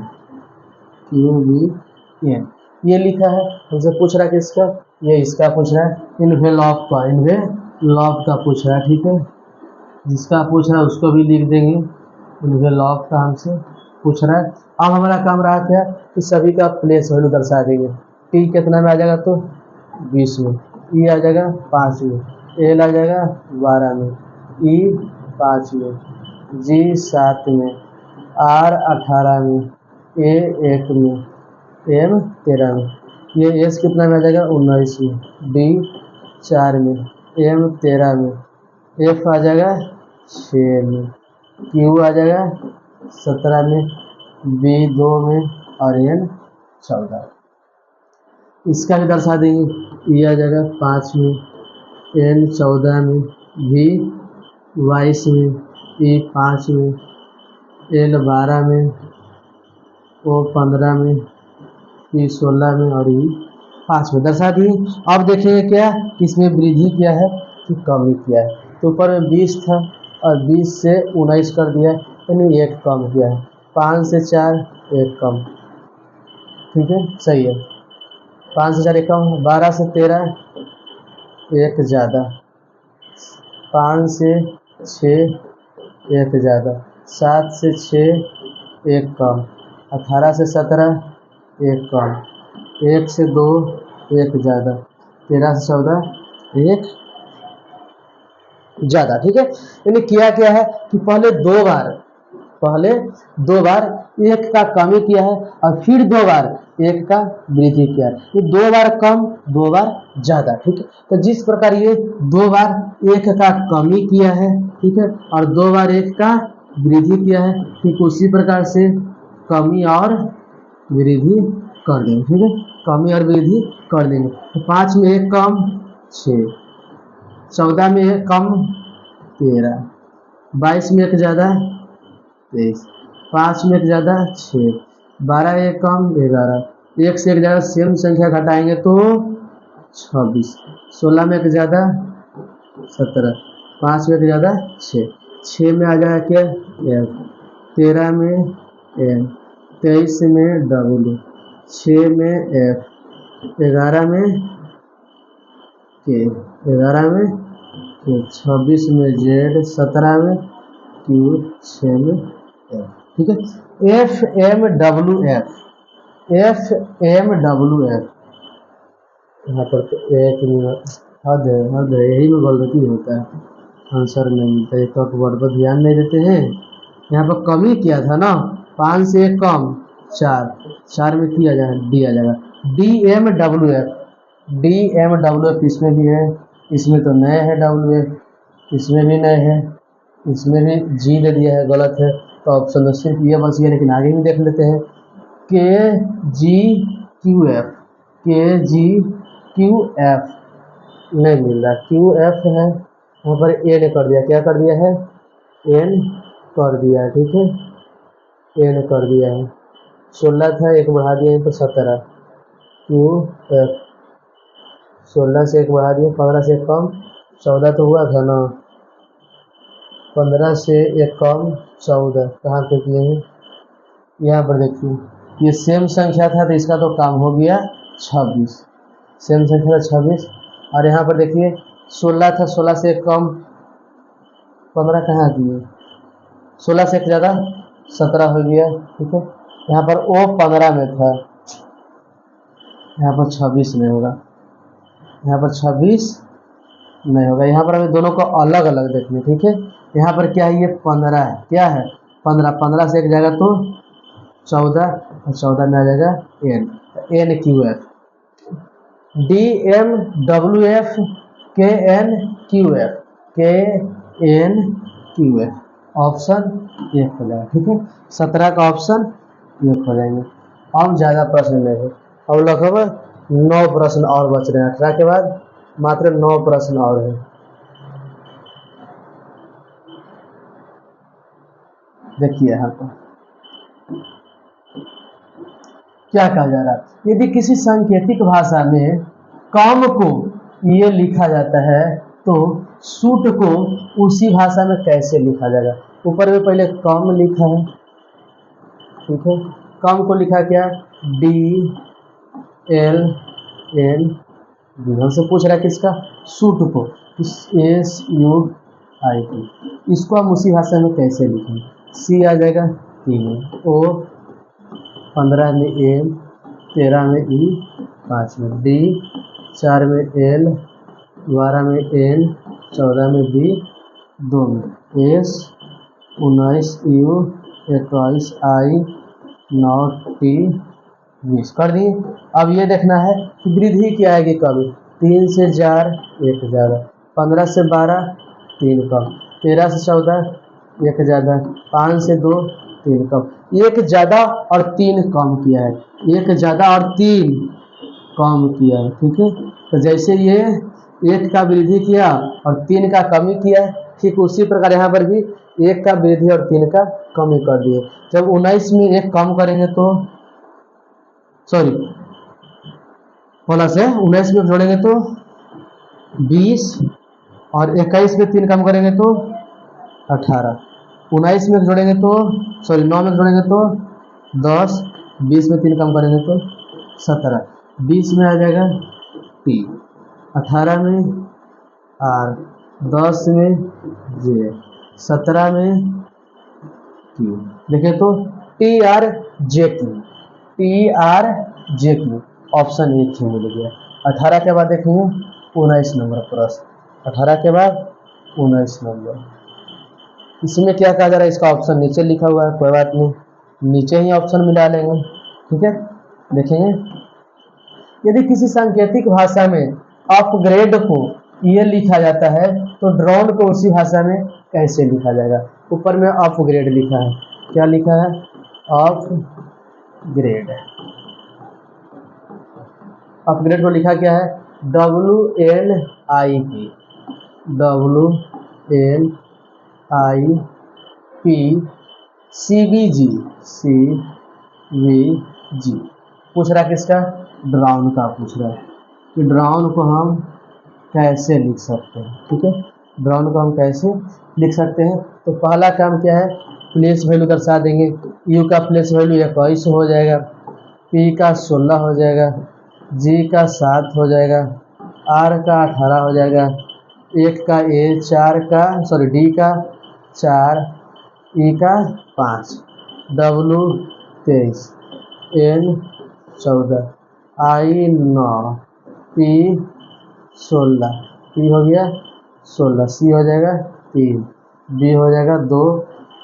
ये लिखा है। हमसे पूछ रहा है कि इसका, ये इसका पूछ रहा है, इन्वेलप का, इन्वेलप का पूछ रहा है, ठीक है, जिसका पूछ रहा है उसको भी लिख देंगे इन्वेलप का हमसे, पूछ रहा है। अब हमारा काम रहा क्या कि सभी का प्लेस वैल्यू दर्शा देंगे। टी कितना में आ जाएगा तो 20 में, ई आ जाएगा 5 में, एल आ जाएगा 12 में, ई 5 में, जी 7 में, आर 18 में, ए 1 में, एम 13 में, ये एस कितना में आ जाएगा 19 में, डी 4 में, एम 13 में, एफ आ जाएगा 6 में, क्यू आ जाएगा 17 में, बी 2 में और एन 14। इसका भी दर्शा देंगे। ई आ जाएगा 5 में, एन 14 में, वी 22 में, ई 5 में, एल 12 में, ओ 15 में, पी 16 में और ई 5 में दर्शा दिए। अब देखेंगे क्या इसमें वृद्धि किया है कि कमी किया है। तो ऊपर में 20 था और 20 से 19 कर दिया, यानी 1 कम किया है। 5 से 4 1 कम, ठीक है, सही है। 5 से 4 1 कम, 12 से 13 1 ज़्यादा, 5 से 6 1 ज़्यादा, 7 से 6 1 कम, 18 से 17 1 कम, 1 से 2 1 ज़्यादा, 13 से 14 1 ज़्यादा, ठीक है। यानी किया क्या है कि पहले दो बार 1 का कमी किया है और फिर 2 बार 1 का वृद्धि किया है। ये 2 बार कम 2 बार ज़्यादा, ठीक है। तो जिस प्रकार ये 2 बार 1 का कमी किया है, ठीक है, और 2 बार 1 का वृद्धि किया है, ठीक उसी प्रकार से कमी और वृद्धि कर देंगे, ठीक है, कमी और वृद्धि कर देंगे। तो 5 में 1 कम 6, 14 में 1 कम 13, 22 में 1 ज़्यादा 23, 5 में 1 ज़्यादा 6, 12 1 कम 11, 1 से 1 ज़्यादा सेम संख्या घटाएंगे तो 26, 16 में 1 ज़्यादा 17, 5 में 1 ज़्यादा 6, 6 में आ जाएगा क्या एफ, 13 में एम, 23 में डब्ल्यू, 6 में एफ, 11 में के, 11 में के, 26 में जेड, 17 में क्यू, 6 में एफ, ठीक है। F M W F, F M W F, यहाँ पर तो 1 मिनट हद है, यही में गलती होता है, आंसर नहीं मिलता है। तो वर्ड पर ध्यान नहीं देते हैं। यहाँ पर कमी किया था ना, 5 से 1 कम 4 में किया जाएगा डी आ जाएगा, D M W F, D M W F इसमें भी है, इसमें तो नए है डब्ल्यू एफ, इसमें भी नए है, इसमें भी जी दे दिया है, गलत है। तो ऑप्शन में सिर्फ ये बच गया, लेकिन आगे भी देख लेते हैं। के जी क्यू एफ, के जी क्यू एफ नहीं मिल रहा, क्यू एफ है, वहाँ पर ए ने कर दिया, क्या कर दिया है एन कर दिया है, ठीक है, एन कर दिया है। 16 था 1 बढ़ा दिया तो 17, क्यू एफ 16 से 1 बढ़ा दिया, 15 से 1 कम 14 तो हुआ था ना, 15 से 1 कम 14, कहाँ पे किए हैं, यहाँ पर देखिए ये सेम संख्या था तो इसका तो काम हो गया 26, सेम संख्या था 26, और यहाँ पर देखिए 16 था, 16 से 1 कम 15 कहाँ किए, 16 से 1 ज़्यादा 17 हो गया, ठीक है। यहाँ पर ओ 15 में था, यहाँ पर 26 में होगा, यहाँ पर 26 नहीं होगा, यहाँ पर हमें दोनों को अलग अलग देखिए, ठीक है। यहाँ पर क्या है, ये 15 है, क्या है 15, 15 से 1 जाएगा तो 14 और 14 में आ जाएगा N, N Q F, D M W F, K N Q F, K N Q F, option 1 हो जाएगा, ठीक है। 17 का ऑप्शन 1 हो जाएंगे। अब ज़्यादा प्रश्न नहीं है, अब लगभग 9 प्रश्न और बच रहे हैं, 18 के बाद मात्र 9 प्रश्न और है। देखिए यहाँ पर क्या कहा जा रहा है, यदि किसी सांकेतिक भाषा में कम को ये लिखा जाता है तो सूट को उसी भाषा में कैसे लिखा जाएगा। ऊपर में पहले कम लिखा है, ठीक है, कम को लिखा क्या डी एल एल, हमसे पूछ रहा है किसका, सूट को, एस यू आई टी, इसको हम उसी भाषा में कैसे लिखेंगे। सी आ जाएगा 3, O 15 में M, 13 में E, 5 में D, 4 में L, 12 में N, 14 में B, 2 में S, 19 U, 21 I, 9 T, 20 कर दी। अब ये देखना है कि वृद्धि क्या आएगी कब। 3 से 4 1 ज़्यादा, 15 से 12 3 कम, 13 से 14 1 ज़्यादा, 5 से 2 3 कम। 1 ज़्यादा और 3 कम किया है, 1 ज़्यादा और 3 कम किया है। ठीक है, तो जैसे ये 1 का वृद्धि किया और 3 का कमी किया है, ठीक उसी प्रकार यहाँ पर भी 1 का वृद्धि और 3 का कमी कर दिए। जब 19 में 1 कम करेंगे तो सॉरी 16 से 19 में जोड़ेंगे तो 20 और 21 में 3 कम करेंगे तो 18, 19 में जोड़ेंगे तो 9 में जोड़ेंगे तो 10, 20 में 3 कम करेंगे तो 17, 20 में आ जाएगा T, 18 में R, 10 में J, 17 में Q। देखें तो TRJQ, TRJQ ऑप्शन 1 ही मिल गया। 18 के बाद देखेंगे 19 नंबर प्रश्न, 18 के बाद 19 नंबर। इसमें क्या कहा जा रहा है, इसका ऑप्शन नीचे लिखा हुआ है, कोई बात नहीं, नीचे ही ऑप्शन मिला लेंगे। ठीक है, देखेंगे यदि किसी सांकेतिक भाषा में अपग्रेड को ये लिखा जाता है तो ड्रोन को उसी भाषा में कैसे लिखा जाएगा। ऊपर में अपग्रेड लिखा है, क्या लिखा है, अपग्रेड। अपग्रेड को लिखा क्या है, WLIP, WLIP CVG, CVG। पूछ रहा है किसका, ड्रोन का पूछ रहा है कि ड्रोन को हम कैसे लिख सकते हैं। ठीक है, ड्रोन को हम कैसे लिख सकते हैं। तो पहला काम क्या है, प्लेस वैल्यू दर्शा देंगे। U का प्लेस वैल्यू 21 हो जाएगा, P का 16 हो जाएगा, G का 7 हो जाएगा, R का 18 हो जाएगा, 1 का A, 4 का D का 4, E का 5, W 23, N 14, I 9, P 16, P हो गया 16, C हो जाएगा 3, B हो जाएगा 2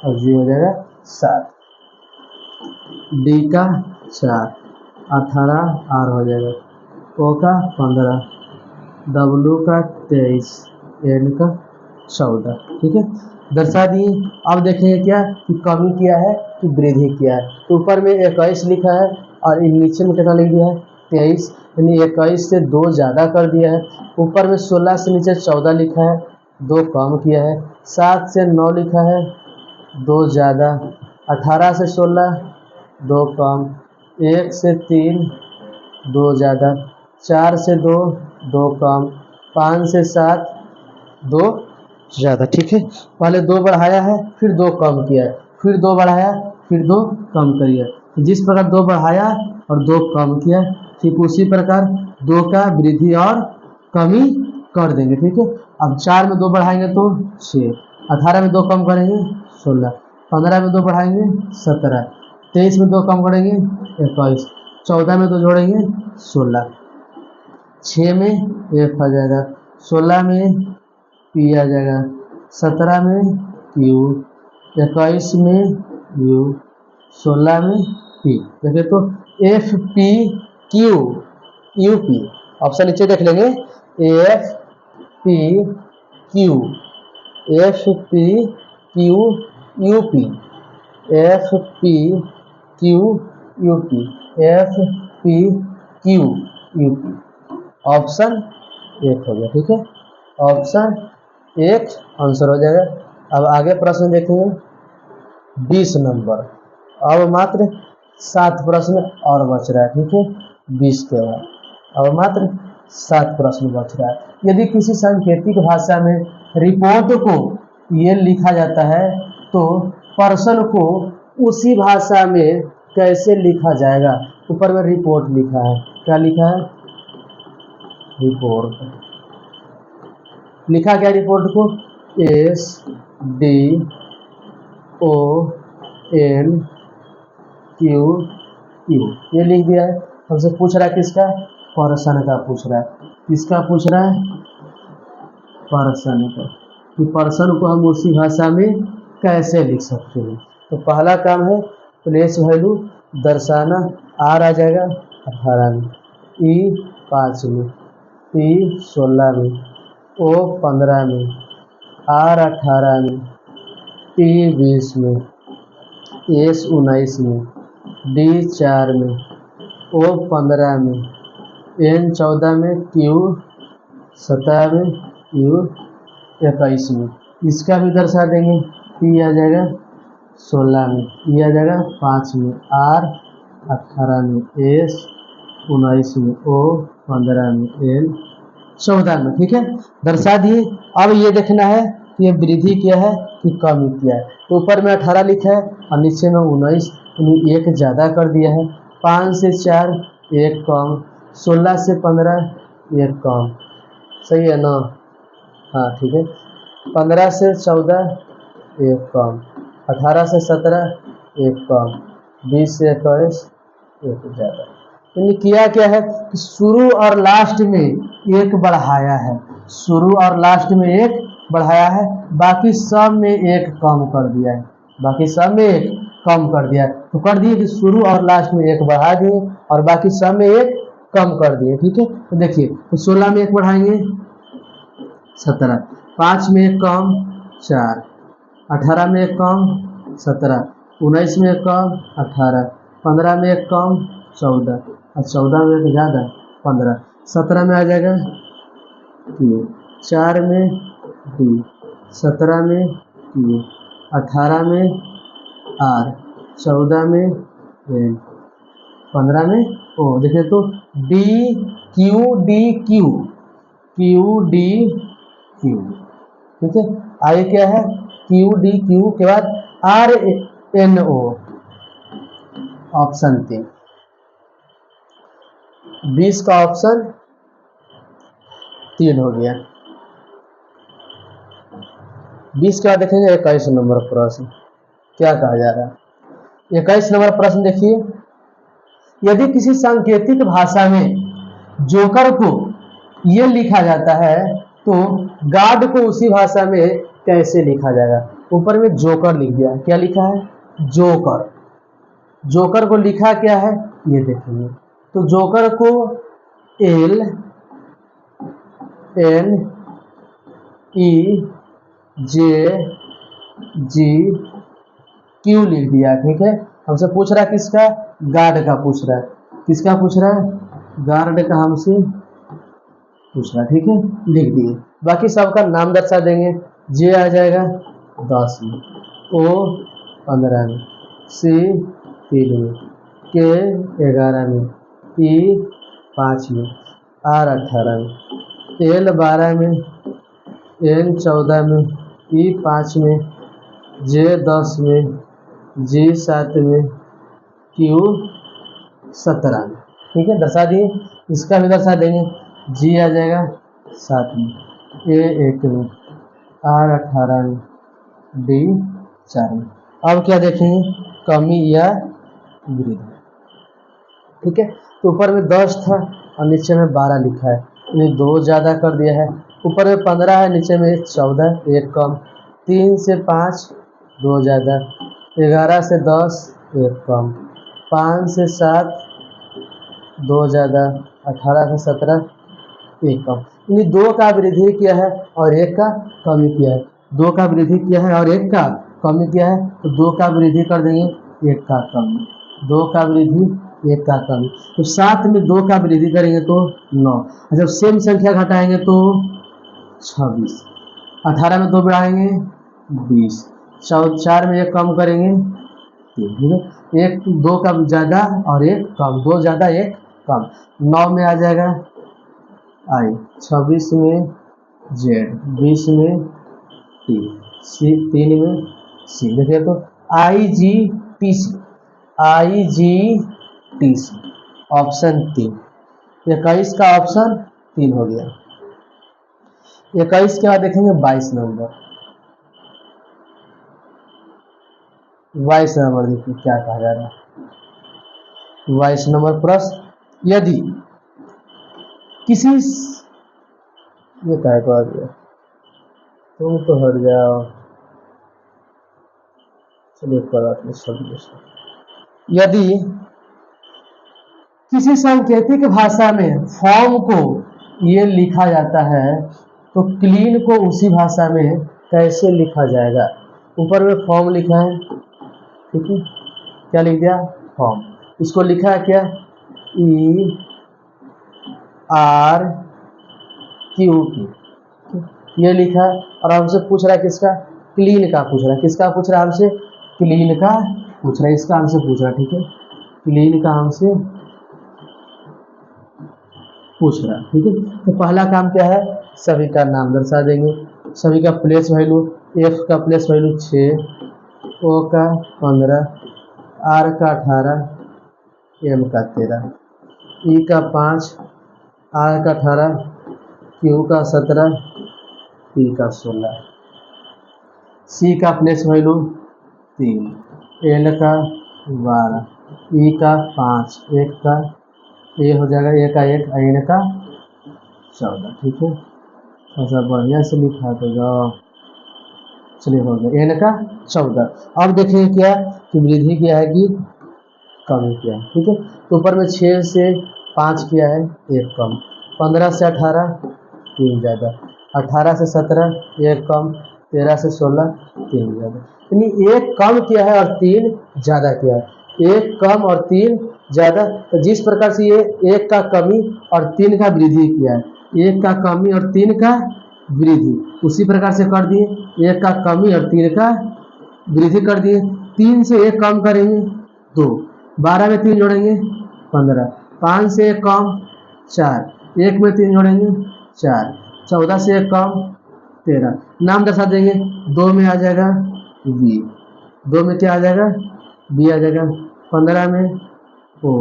और G हो जाएगा 7, D का 4, 18 R हो जाएगा, O का 15, W का 23, N का 14। ठीक है, दर्शा दिए। अब देखेंगे क्या कि कमी किया है कि वृद्धि किया है। तो ऊपर में 21 लिखा है और नीचे में कितना लिख दिया है 23, यानी 21 से 2 ज़्यादा कर दिया है। ऊपर में 16 से नीचे 14 लिखा है, 2 कम किया है। 7 से 9 लिखा है, 2 ज़्यादा। 18 से 16 2 कम, 1 से 3 2 ज़्यादा, 4 से 2 2 कम, 5 से 7 2 ज़्यादा। ठीक है, पहले 2 बढ़ाया है फिर 2 कम किया है, फिर 2 बढ़ाया फिर 2 कम किया। जिस प्रकार 2 बढ़ाया और 2 कम किया, ठीक उसी प्रकार 2 का वृद्धि और कमी कर देंगे। ठीक है, अब 4 में 2 बढ़ाएंगे तो 6, 18 में 2 कम करेंगे 16, 15 में 2 बढ़ाएंगे 17, 23 में 2 कम करेंगे 21, 14 में 2 जोड़ेंगे 16, 6 में 1 आ जाएगा, 16 में P आ जाएगा, 17 में Q, 21 में U, 16 में P। देखिए तो FPQ UP ऑप्शन नीचे देख लेंगे, FPQ FPQ UP FPQ UP FPQ UP option 1 हो गया। ठीक है, ऑप्शन 1 आंसर हो जाएगा। अब आगे प्रश्न देखेंगे 20 नंबर। अब मात्र 7 प्रश्न और बच रहा है। ठीक है, 20 के बाद अब मात्र 7 प्रश्न बच रहा है। यदि किसी सांकेतिक भाषा में रिपोर्ट को ये लिखा जाता है तो पर्सन को उसी भाषा में कैसे लिखा जाएगा। ऊपर में रिपोर्ट लिखा है, क्या लिखा है, रिपोर्ट लिखा गया। रिपोर्ट को SDORT एन क्यू यू, ये लिख दिया है। हमसे पूछ रहा है किसका, पर्सन का पूछ रहा है। किसका पूछ रहा है, पर्सन का। कि पर्सन को हम उसी भाषा में कैसे लिख सकते हैं। तो पहला काम है प्लेस वैल्यू दर्शाना। आर आ जाएगा 18 में, ई 5 में, पी 16 में, ओ 15 में, आर 18 में, पी 20 में, एस 19 में, डी 4 में, ओ 15 में, एन 14 में, क्यू 17 में, यू 21 में। इसका भी दर्शा देंगे। पी आ जाएगा 16 में, ई आ जाएगा 5 में, आर 18 में, एस 19 में, ओ 15 में, एन 14 में। ठीक है, दर्शा दिए। अब ये देखना है कि ये वृद्धि क्या है कि कमी क्या है। तो ऊपर में 18 लिखा है और नीचे में 19, यानी एक ज़्यादा कर दिया है। 5 से 4 एक कम, 16 से 15 एक कम, सही है ना। हाँ ठीक है, 15 से 14 एक कम, 18 से 17 एक कम, 20 से 21 एक ज़्यादा। यानी किया क्या है कि शुरू और लास्ट में एक बढ़ाया है, शुरू और लास्ट में एक बढ़ाया है, बाकी सब में एक कम कर दिया है, बाकी सब में एक कम कर दिया है। तो कर दिए कि शुरू और लास्ट में एक बढ़ा दिए और बाकी सब में एक कम कर दिए। ठीक है, तो देखिए तो 16 में एक बढ़ाएंगे 17, 5 में एक कम 4, 18 में एक कम 17, 19 में एक कम 18, 15 में एक कम 14 और 14 में एक ज़्यादा 15, 17 में आ जाएगा क्यू, 4 में डी, 17 में क्यू, 18 में आर, 14 में एन, 15 में ओ। देखिए तो D Q D Q, Q D Q. ठीक है, आगे क्या है क्यू डी क्यू के बाद आर एन ओ, ऑप्शन 3, 20 का ऑप्शन 3 हो गया। 20 के बाद देखेंगे 21 नंबर प्रश्न क्या कहा जा रहा है। 21 नंबर प्रश्न देखिए, यदि किसी सांकेतिक भाषा में जोकर को ये लिखा जाता है तो गार्ड को उसी भाषा में कैसे लिखा जाएगा। ऊपर में जोकर लिख दिया, क्या लिखा है जोकर। जोकर को लिखा क्या है ये देखेंगे, तो जोकर को एल एन ई जे जी क्यू लिख दिया। ठीक है, हमसे पूछ रहा है किसका, गार्ड का पूछ रहा है। किसका पूछ रहा है, गार्ड का हमसे पूछ रहा है। ठीक है, लिख दिए। बाकी सबका नाम दर्शा देंगे। जे आ जाएगा 10 में, ओ 15 में, सी 3 में, के 11 में, ई 5 में, आर 18 में, एल 12 में, एन 14 में, ई 5 में, जे 10 में, जी 7 में, क्यू 17 में। ठीक है, दर्शा दिए। इसका भी दर्शा देंगे। जी आ जाएगा 7 में, ए 1 में, आर 18 में, डी 4 में। अब क्या देखेंगे, कमी या वृद्धि। ठीक है, तो ऊपर में 10 था और नीचे में 12 लिखा है, यानी 2 ज़्यादा कर दिया है। ऊपर में 15 है, नीचे में 14 एक कम, 3 से 5 2 ज़्यादा, 11 से 10 एक कम, 5 से 7 2 ज़्यादा, 18 से 17 एक कम। यानी 2 का वृद्धि किया है और 1 का कमी किया है। 2 का वृद्धि किया है और 1 का कमी किया है, तो 2 का वृद्धि कर देंगे 1 का कमी, 2 का वृद्धि 1 का कमी। तो 7 में 2 का वृद्धि करेंगे तो 9, जब सेम संख्या घटाएंगे तो 26, 18 में 2 बढ़ाएंगे 20, 4 में 1 कम करेंगे 3। ठीक है, 1 2 का ज़्यादा और 1 कम, 2 ज़्यादा 1 कम, 9 में आ जाएगा आई, 26 में जेड, 20 में टी, सी 3 में सी। देखिए तो आई जी टी सी, आई जी टी सी, ऑप्शन 3। 21 का ऑप्शन 3 हो गया। 21 के बाद देखेंगे 22 नंबर। 22 नंबर देखिए क्या कहा जा रहा है। 22 नंबर प्रश्न, यदि किसी ये क्या कह दिया, तुम तो हट जाओ। चलिए कोई बात नहीं, सॉल्यूशन। यदि किसी सांकेतिक भाषा में फॉर्म को ये लिखा जाता है तो क्लीन को उसी भाषा में कैसे लिखा जाएगा। ऊपर में फॉर्म लिखा है, ठीक है, क्या लिख दिया, फॉर्म। इसको लिखा है क्या, ई आर क्यू की, ये लिखा है। और हमसे पूछ रहा है किसका, क्लीन का पूछ रहा है। किसका पूछ रहा है हमसे, क्लीन का पूछ रहा है, इसका हमसे पूछ रहा है, ठीक है, क्लीन का हमसे पूछ रहा है, ठीक है। तो पहला काम क्या है, सभी का नाम दर्शा देंगे। सभी का प्लेस वैल्यू, एफ का प्लेस वैल्यू 6, ओ का 15, आर का 18, एम का 13, ई का 5, आर का 18, क्यू का 17, पी का 16, सी का प्लेस वैल्यू 3, एल का 12, ई का 5, एक का ए हो जाएगा, ए का 1, एन का 14, ठीक है। ऐसा बढ़िया से लिखा तो जाओ। चलिए हो गया, एन का 14। अब देखिए क्या कि वृद्धि क्या है कि कमी क्या है, ठीक है। तो ऊपर में 6 से 5 किया है, 1 कम, 15 से 18 3 ज़्यादा, 18 से 17 1 कम, 13 से 16 3 ज़्यादा, यानी 1 कम किया है और 3 ज़्यादा किया है। 1 कम और 3 ज़्यादा, तो जिस प्रकार से ये 1 का कमी और 3 का वृद्धि किया है, 1 का कमी और 3 का वृद्धि, उसी प्रकार से कर दिए, 1 का कमी और 3 का वृद्धि कर दिए। 3 से 1 कम करेंगे 2, 12 में 3 जोड़ेंगे 15, 5 से 1 कम 4, 1 में 3 जोड़ेंगे 4, 14 से 1 कम 13, नाम दर्शा देंगे। 2 में आ जाएगा बी, 2 में क्या आ जाएगा, बी आ जाएगा, 15 में ओ,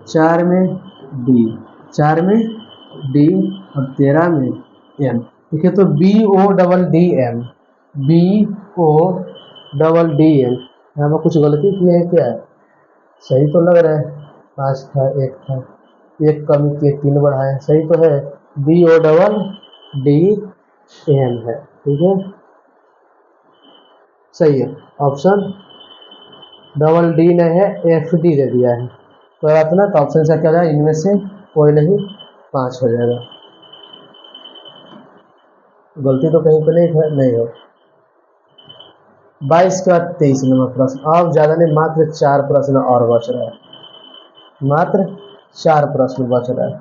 4 में डी, 4 में डी और 13 में एम, ठीक है। तो B O double D M, B O double D M, यहाँ पर कुछ गलती की है क्या, सही तो लग रहा है, 5 था 1 था, 1 कम किए 3 बढ़ाए, सही तो है, B O double D M है, ठीक है, सही है। ऑप्शन डबल डी नहीं है, एफ डी दे दिया है, कोई बात ना। तो ऑप्शन से क्या हो जाएगा, इनमें से कोई नहीं, 5 हो जाएगा। गलती तो कहीं पे नहीं हो। 22 का 23 नंबर प्रश्न, अब ज़्यादा नहीं, मात्र 4 प्रश्न और बच रहा है, मात्र 4 प्रश्न बच रहा है,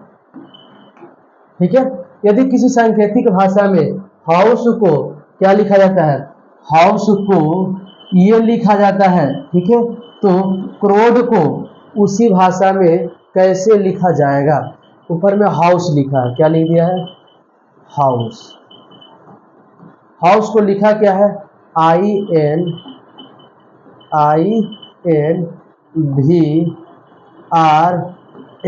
ठीक है। यदि किसी सांकेतिक भाषा में हाउस को क्या लिखा जाता है, हाउस को ये लिखा जाता है, ठीक है, तो क्रोड को उसी भाषा में कैसे लिखा जाएगा। ऊपर में हाउस लिखा है, क्या लिख दिया है, हाउस। हाउस को लिखा क्या है, I N V R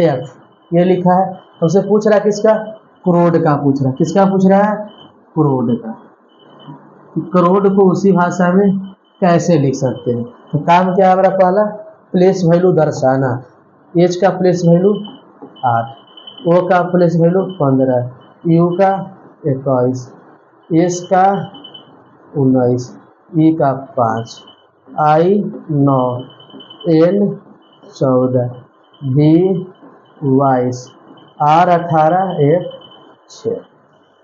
F, ये लिखा है। हमसे पूछ रहा है किसका, क्रोड का पूछ रहा है, किसका पूछ रहा है, क्रोड का। क्रोड को उसी भाषा में कैसे लिख सकते हैं। तो काम क्या है हमारा, पहला प्लेस वैल्यू दर्शाना, एच का प्लेस वैल्यू 8, ओ का प्लेस वैल्यू 15, यू का 21, एस का 19, ई का 5, आई 9, एन 14, भी 22, आर 18, एफ 6,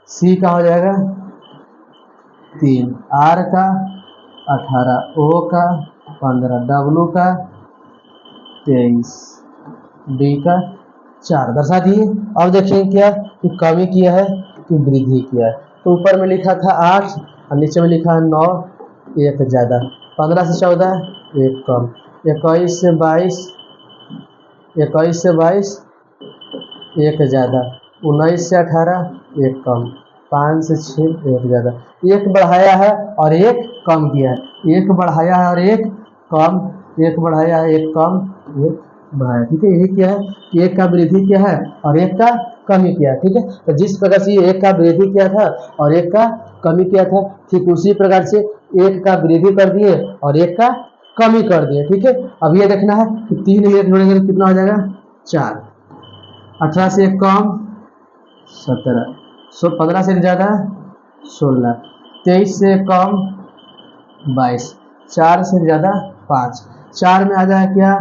सी का हो जाएगा 3, आर का 18, ओ का 15, डब्लू का 23, डी का 4 दर्शा दिए। अब देखिए क्या कि कमी किया है कि वृद्धि किया है। तो ऊपर में लिखा था 8 और नीचे में लिखा है 9, 1 ज़्यादा, 15 से 14 1 कम, 21 से 22 1 ज़्यादा, 19 से 18 1 कम, 5 से 6 1 ज़्यादा, 1 बढ़ाया है और 1 कम किया है, 1 बढ़ाया है और 1 कम, 1 बढ़ाया है 1 कम 1 बढ़ाया, ठीक है। यही क्या है कि 1 का वृद्धि किया है और 1 का कमी किया, ठीक है। तो जिस प्रकार से ये 1 का वृद्धि किया था और 1 का कमी किया था, ठीक उसी प्रकार से 1 का वृद्धि कर दिए और 1 का कमी कर दिए, ठीक है। अब ये देखना है कि 3 में 1 जोड़ेंगे तो कितना हो जाएगा 4, 18 से 1 कम 17, 15 से 1 ज़्यादा 16, 23 से 1 कम 22, 4 से ज़्यादा 5, 4 में आ जाएगा क्या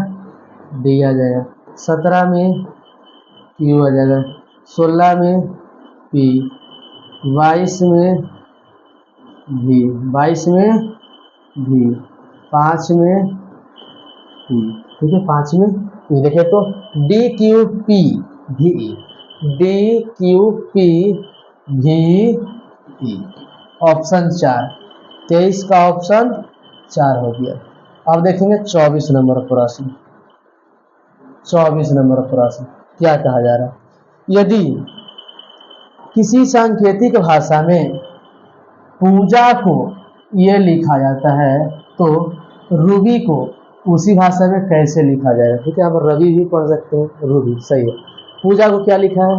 डी आ जाएगा, 17 में क्यू आ जाएगा, 16 में पी, 22 में भी, 22 में भी, 5 में पी, ठीक है, 5 में पी। देखें तो डी क्यू पी भी, डी क्यू पी भी ई, ऑप्शन 4, 23 का ऑप्शन 4 हो गया। अब देखेंगे 24 नंबर प्रश्न। 24 नंबर प्रश्न क्या कहा जा रहा है, यदि किसी सांकेतिक भाषा में पूजा को ये लिखा जाता है तो रूबी को उसी भाषा में कैसे लिखा जाएगा, ठीक है। यहाँ पर रवि भी पढ़ सकते हैं, रूबी सही है। पूजा को क्या लिखा है,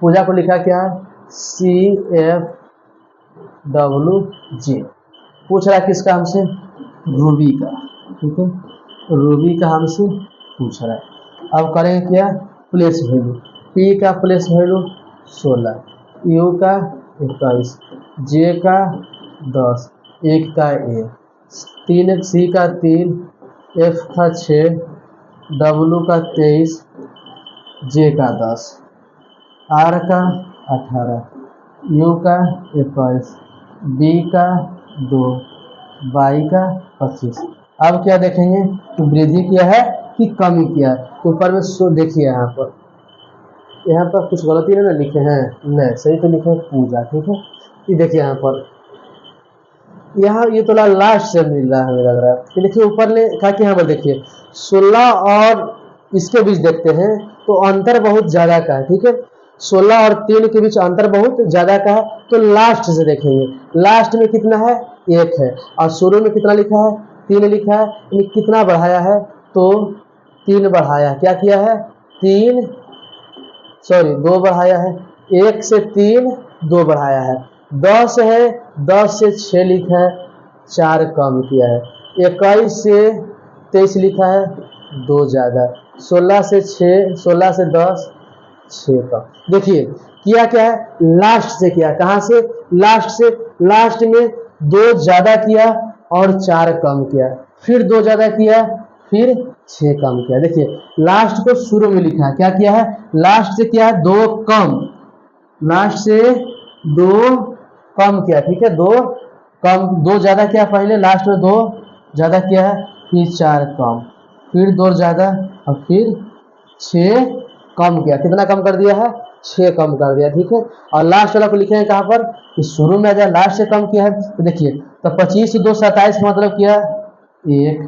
पूजा को लिखा क्या है CFWJ, पूछ रहा है किसका हमसे, रूबी का, ठीक है, रूबी का हमसे पूछ रहा है। अब करेंगे क्या, प्लेस वैल्यू, पी का प्लेस वैल्यू 16, यू का 21, जे का 10, 1 का 1, 3 सी का 3, एफ का 6, डब्लू का 23, जे का 10, आर का 18, यू का 21, बी का 2, वाई का 25। अब क्या देखेंगे कि वृद्धि किया है कि कमी किया है, ऊपर में देखिए यहाँ पर कुछ गलती नहीं ना लिखे हैं, नहीं सही तो लिखे हैं पूजा, ठीक है। ये देखिए यहाँ ये थोड़ा लास्ट से मिल रहा है हमें लग रहा है, ये देखिए ऊपर ने कहा कि यहाँ पर देखिए 16 और इसके बीच देखते हैं तो अंतर बहुत ज़्यादा का है, ठीक है। 16 और 3 के बीच अंतर बहुत ज़्यादा का है, तो लास्ट से देखेंगे, लास्ट में कितना है 1 है, और शुरू में कितना लिखा है 3 लिखा है, यानी कितना बढ़ाया है तो 3 बढ़ाया, क्या किया है 2 बढ़ाया है, 1 से 3 2 बढ़ाया है, 10 है 10 से 6 लिखा है 4 कम किया है, 21 से 23 लिखा है 2 ज़्यादा, 16 से 10 6 कम। देखिए किया क्या है, लास्ट से किया, कहाँ से लास्ट से, लास्ट में 2 ज़्यादा किया और 4 कम किया, फिर 2 ज़्यादा किया फिर 6 कम किया। देखिए लास्ट को शुरू में लिखा है, क्या किया है लास्ट से किया है 2 कम, लास्ट से 2 कम किया, ठीक है, 2 कम, 2 ज़्यादा किया पहले, लास्ट में 2 ज़्यादा किया है, फिर 4 कम, फिर 2 ज़्यादा और फिर 6 कम किया, कितना कम कर दिया है 6 कम कर दिया, ठीक है। और लास्ट वाला को लिखेंगे कहाँ पर कि शुरू में आ जाए, लास्ट से कम किया है, तो देखिए तो 25 से 2 27 का मतलब किया 1,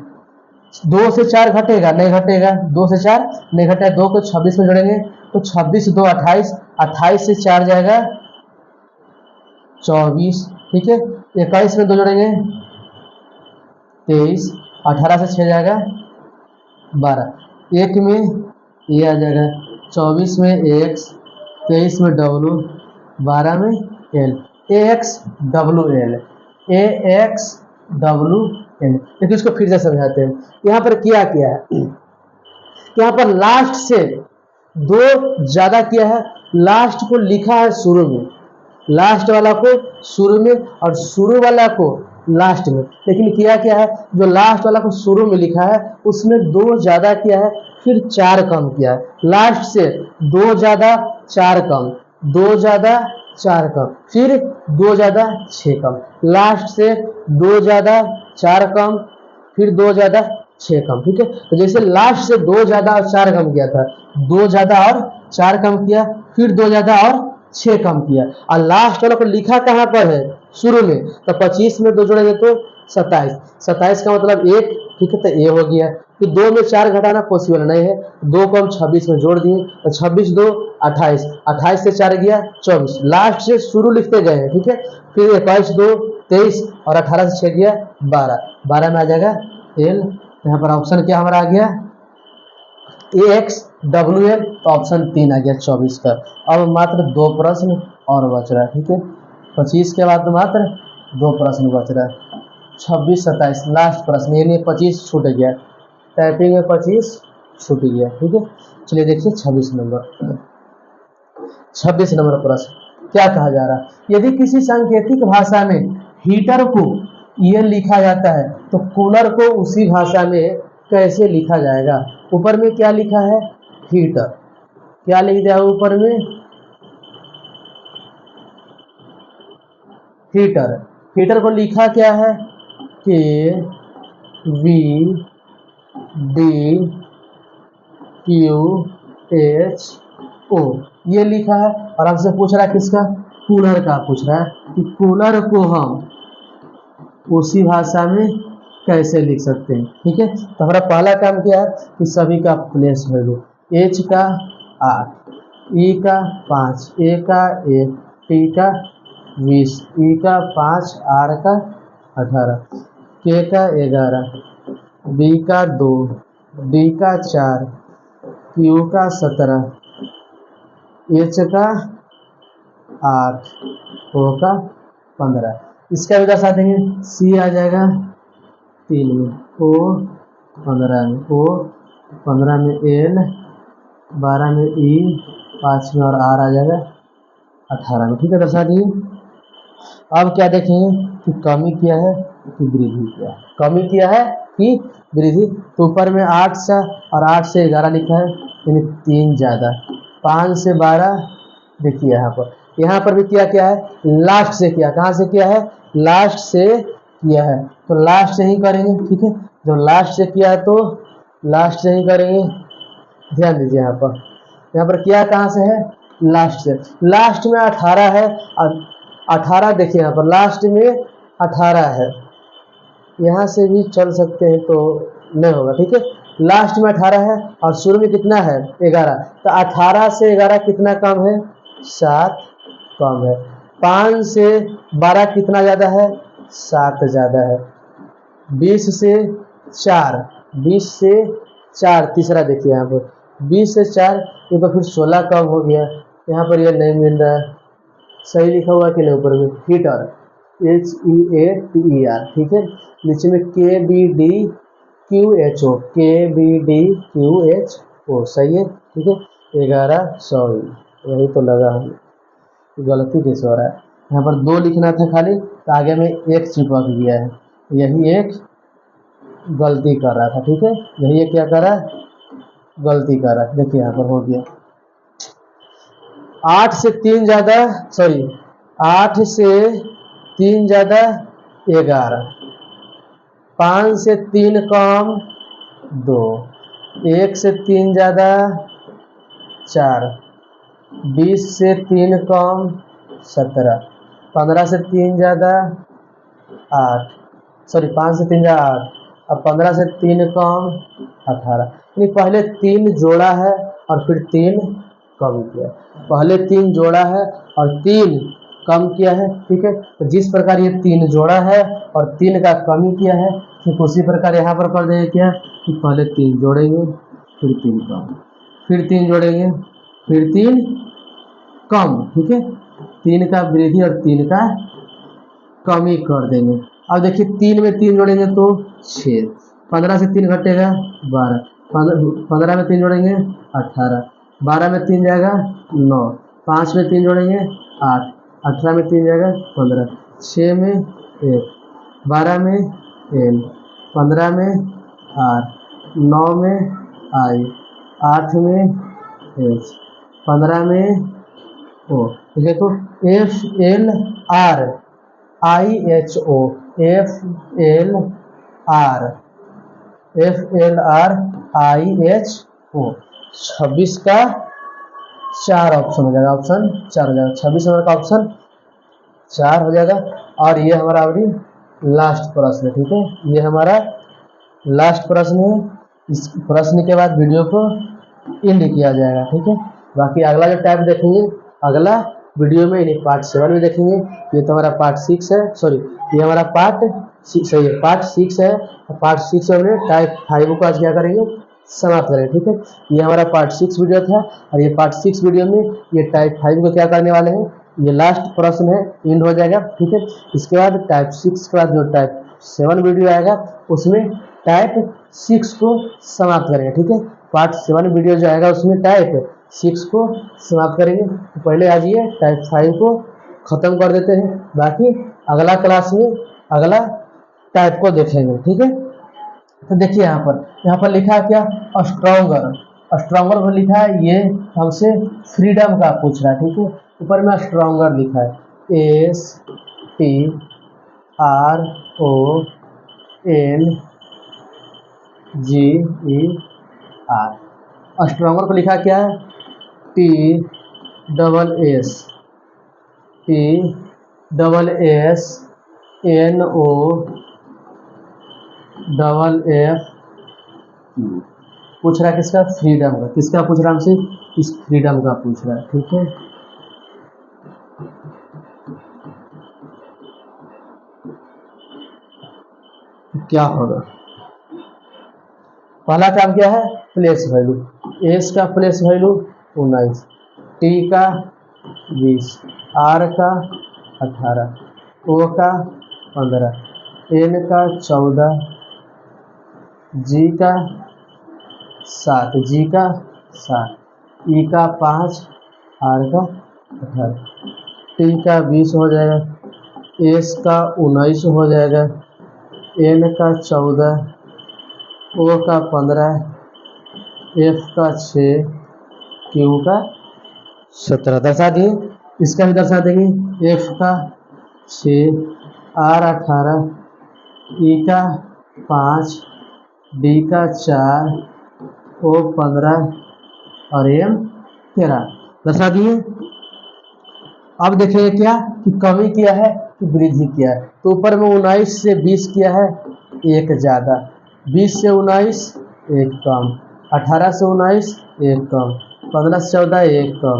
2 से 4 घटेगा नहीं घटेगा, 2 से 4 नहीं घटेगा, 2 को 26 में जोड़ेंगे तो 26 से 2 28, 28 से 4 जाएगा 24, ठीक है, 21 में 2 जोड़ेंगे 23, 18 से 6 जाएगा 12, 1 में ये आ जाएगा, 24 में एक्स, 23 में डब्लू, 12 में एल, AXWL, AXWL। देखिए इसको फिर से समझाते हैं, यहाँ पर किया है, यहाँ पर लास्ट से 2 ज़्यादा किया है, लास्ट को लिखा है शुरू में, लास्ट वाला को शुरू में और शुरू वाला को लास्ट में, लेकिन किया क्या है जो लास्ट वाला को शुरू में लिखा है उसमें 2 ज़्यादा किया है फिर 4 कम किया है, लास्ट से 2 ज़्यादा 4 कम, 2 ज़्यादा 4 कम, फिर 2 ज़्यादा 6 कम, लास्ट से 2 ज़्यादा 4 कम, फिर 2 ज़्यादा 6 कम, ठीक है। तो जैसे लास्ट से 2 ज़्यादा और 4 कम किया था, 2 ज़्यादा और 4 कम किया, फिर 2 ज़्यादा और 6 कम किया, और लास्ट वाला को लिखा कहाँ पर है शुरू में, तो 25 में 2 जोड़ेंगे तो 27, 27 का मतलब 1, ठीक है, तो ए हो गया। फिर 2 में 4 घटाना पॉसिबल नहीं है, 2 को हम 26 में जोड़ दिए तो 26 2 28, 28 से 4 गया 24, लास्ट से शुरू लिखते गए हैं, ठीक है। फिर 21 2 23 और 18 से 6 गया 12, 12 में आ जाएगा एल, यहाँ पर ऑप्शन क्या हमारा आ गया AXWL, तो ऑप्शन 3 आ गया 24 का। अब मात्र 2 प्रश्न और बच रहा है, ठीक है, 25 के बाद मात्र 2 प्रश्न बच रहा है। 26 27 लास्ट प्रश्न, यानी 25 छूट गया, टाइपिंग में 25 छूट गया। ठीक है, चलिए देखिए 26 नंबर। 26 नंबर प्रश्न क्या कहा जा रहा है, यदि किसी सांकेतिक भाषा में हीटर को ये लिखा जाता है तो कूलर को उसी भाषा में कैसे लिखा जाएगा। ऊपर में क्या लिखा है, हीटर, क्या लिख दिया ऊपर में, हीटर। हीटर को लिखा क्या है, K V D Q H O, ये लिखा है। और हमसे पूछ रहा है किसका, कूलर का पूछ रहा है कि कूलर को हम उसी भाषा में कैसे लिख सकते हैं। ठीक है, तो हमारा पहला काम क्या है कि सभी का प्लेस वैल्यू, एच का 8, ई का 5, ए का 1, टी का 20, ई का 5, आर का 18, के का 11, बी का 2, डी का 4, क्यू का 17, एच का 8, ओ का 15। इसका भी दर्शा देंगे, सी आ जाएगा 3 में, ओ 15 में, ओ 15 में, एल 12 में, ई 5 में और आर आ जाएगा 18 में। ठीक है, दर्शा दिए। अब क्या देखेंगे कि कमी किया है कि वृद्धि किया है, कमी किया है कि वृद्धि। तो ऊपर में 8 से और 8 से 11 लिखा है, यानी 3 ज़्यादा, 5 से 12। देखिए यहाँ पर भी क्या है, लास्ट से किया, कहाँ से किया है, लास्ट से किया है, तो लास्ट से ही करेंगे। ठीक है, जब लास्ट से किया है तो लास्ट से ही करेंगे। ध्यान दीजिए यहाँ पर किया कहाँ से है, लास्ट से। लास्ट में 18 है और 18 देखिए यहाँ पर लास्ट में 18 है, यहाँ से भी चल सकते हैं तो नहीं होगा। ठीक है, लास्ट में 18 है और शुरू में कितना है 11, तो 18 से 11 कितना कम है, 7 कम है। 5 से 12 कितना ज़्यादा है, 7 ज़्यादा है। 20 से 4, 20 से 4 तीसरा देखिए यहाँ पर 20 से 4, ये तो फिर 16 कम हो गया। यहाँ पर ये नहीं मिल रहा है, सही लिखा हुआ कि नहीं ऊपर में, हीटर HEATER। ठीक है, नीचे में KBDQHO, KBDQHO सही है। ठीक है, 11 सॉरी वही तो लगा हमें, गलती कैसे हो रहा है। यहाँ पर 2 लिखना था खाली, तो आगे में 1 चिपक गया है, यही एक गलती कर रहा था। ठीक है, यही एक क्या कर रहा है, गलती कर रहा है। देखिए यहाँ पर हो गया 8 से 3 ज़्यादा, सॉरी 8 से 3 ज़्यादा 11, 5 से 3 कम 2, 1 से 3 ज़्यादा 4, 20 से 3 कम 17, 15 से 3 ज़्यादा 8, सॉरी 5 से 3 ज़्यादा 8, अब 15 से 3 कम 18। यानी पहले 3 जोड़ा है और फिर 3 कम किया, पहले 3 जोड़ा है और 3 कम किया है। ठीक है, तो जिस प्रकार ये 3 जोड़ा है और 3 का कमी किया है, ठीक उसी प्रकार यहाँ पर कर देंगे क्या कि पहले 3 जोड़ेंगे फिर 3 कम, फिर 3 जोड़ेंगे फिर 3 कम। ठीक है, 3 का वृद्धि और 3 का कमी कर देंगे। अब देखिए 3 में 3 जोड़ेंगे तो 6, 15 से 3 घटेगा 12, 15 में 3 जोड़ेंगे 18, 12 में 3 जाएगा 9, 5 में 3 जोड़ेंगे 8, 18 में 3 जाएगा 15, 6 में 1, 12 में L, 15 में R, 9 में I, 8 में H, 15 में O। ठीक है, तो FLR IHO, FLR IHO 26 का 4 ऑप्शन हो जाएगा, ऑप्शन 4 हो जाएगा, 26 नंबर का ऑप्शन 4 हो जाएगा। और ये हमारा अभी लास्ट प्रश्न है। ठीक है, ये हमारा लास्ट प्रश्न है, इस प्रश्न के बाद वीडियो को एंड किया जाएगा। ठीक है, बाकी अगला जो टाइप देखेंगे अगला वीडियो में, यानी पार्ट 7 में देखेंगे। ये तो हमारा पार्ट 6 है, सॉरी ये हमारा पार्ट 6 है, पार्ट 6 है। पार्ट 6 में टाइप 5 को आज क्या करेंगे, समाप्त करेंगे। ठीक है, ये हमारा पार्ट 6 वीडियो था और ये पार्ट 6 वीडियो में ये टाइप 5 को क्या करने वाले हैं, ये लास्ट प्रश्न है, एंड हो जाएगा। ठीक है, इसके बाद टाइप 6 के बाद जो टाइप 7 वीडियो आएगा उसमें टाइप 6 को समाप्त करेंगे। ठीक है, पार्ट 7 वीडियो जो आएगा उसमें टाइप 6 को समाप्त करेंगे। तो पहले आज ये टाइप 5 को खत्म कर देते हैं, बाकी अगला क्लास में अगला टाइप को देखेंगे। ठीक है, तो देखिए यहाँ पर लिखा है क्या, स्ट्रॉन्गर। स्ट्रॉन्गर पर लिखा है, ये हमसे फ्रीडम का पूछ रहा है। ठीक है, ऊपर में स्ट्रॉन्गर लिखा है, STRONGER। स्ट्रॉन्गर पर लिखा क्या है, TSSNOFF। पूछ रहा है किसका, फ्रीडम का। किसका पूछ रहा है हमसे, इस फ्रीडम का पूछ रहा है। ठीक है, क्या होगा, पहला काम क्या है, प्लेस वैल्यू। एस का प्लेस वैल्यू 19, टी का 20, आर का 18, ओ का 15, एन का 14, जी का 7, ई का 5, आर का 18, टी का 20 हो जाएगा, एस का 19 हो जाएगा, एन का 14, ओ का 15, एफ का 6, क्यू का 17। दर्शा दिए, इसका भी दर्शा देंगे, एफ का 6, आर 18, ई का 5, डी का 4, ओ 15 और एम 13। दर्शा दिए। अब देखेंगे क्या कि कमी किया है कि वृद्धि किया है। तो ऊपर में 19 से 20 किया है, एक ज़्यादा, 20 से 19 एक कम, 18 से 19 एक कम, 15 से 14 एक कम,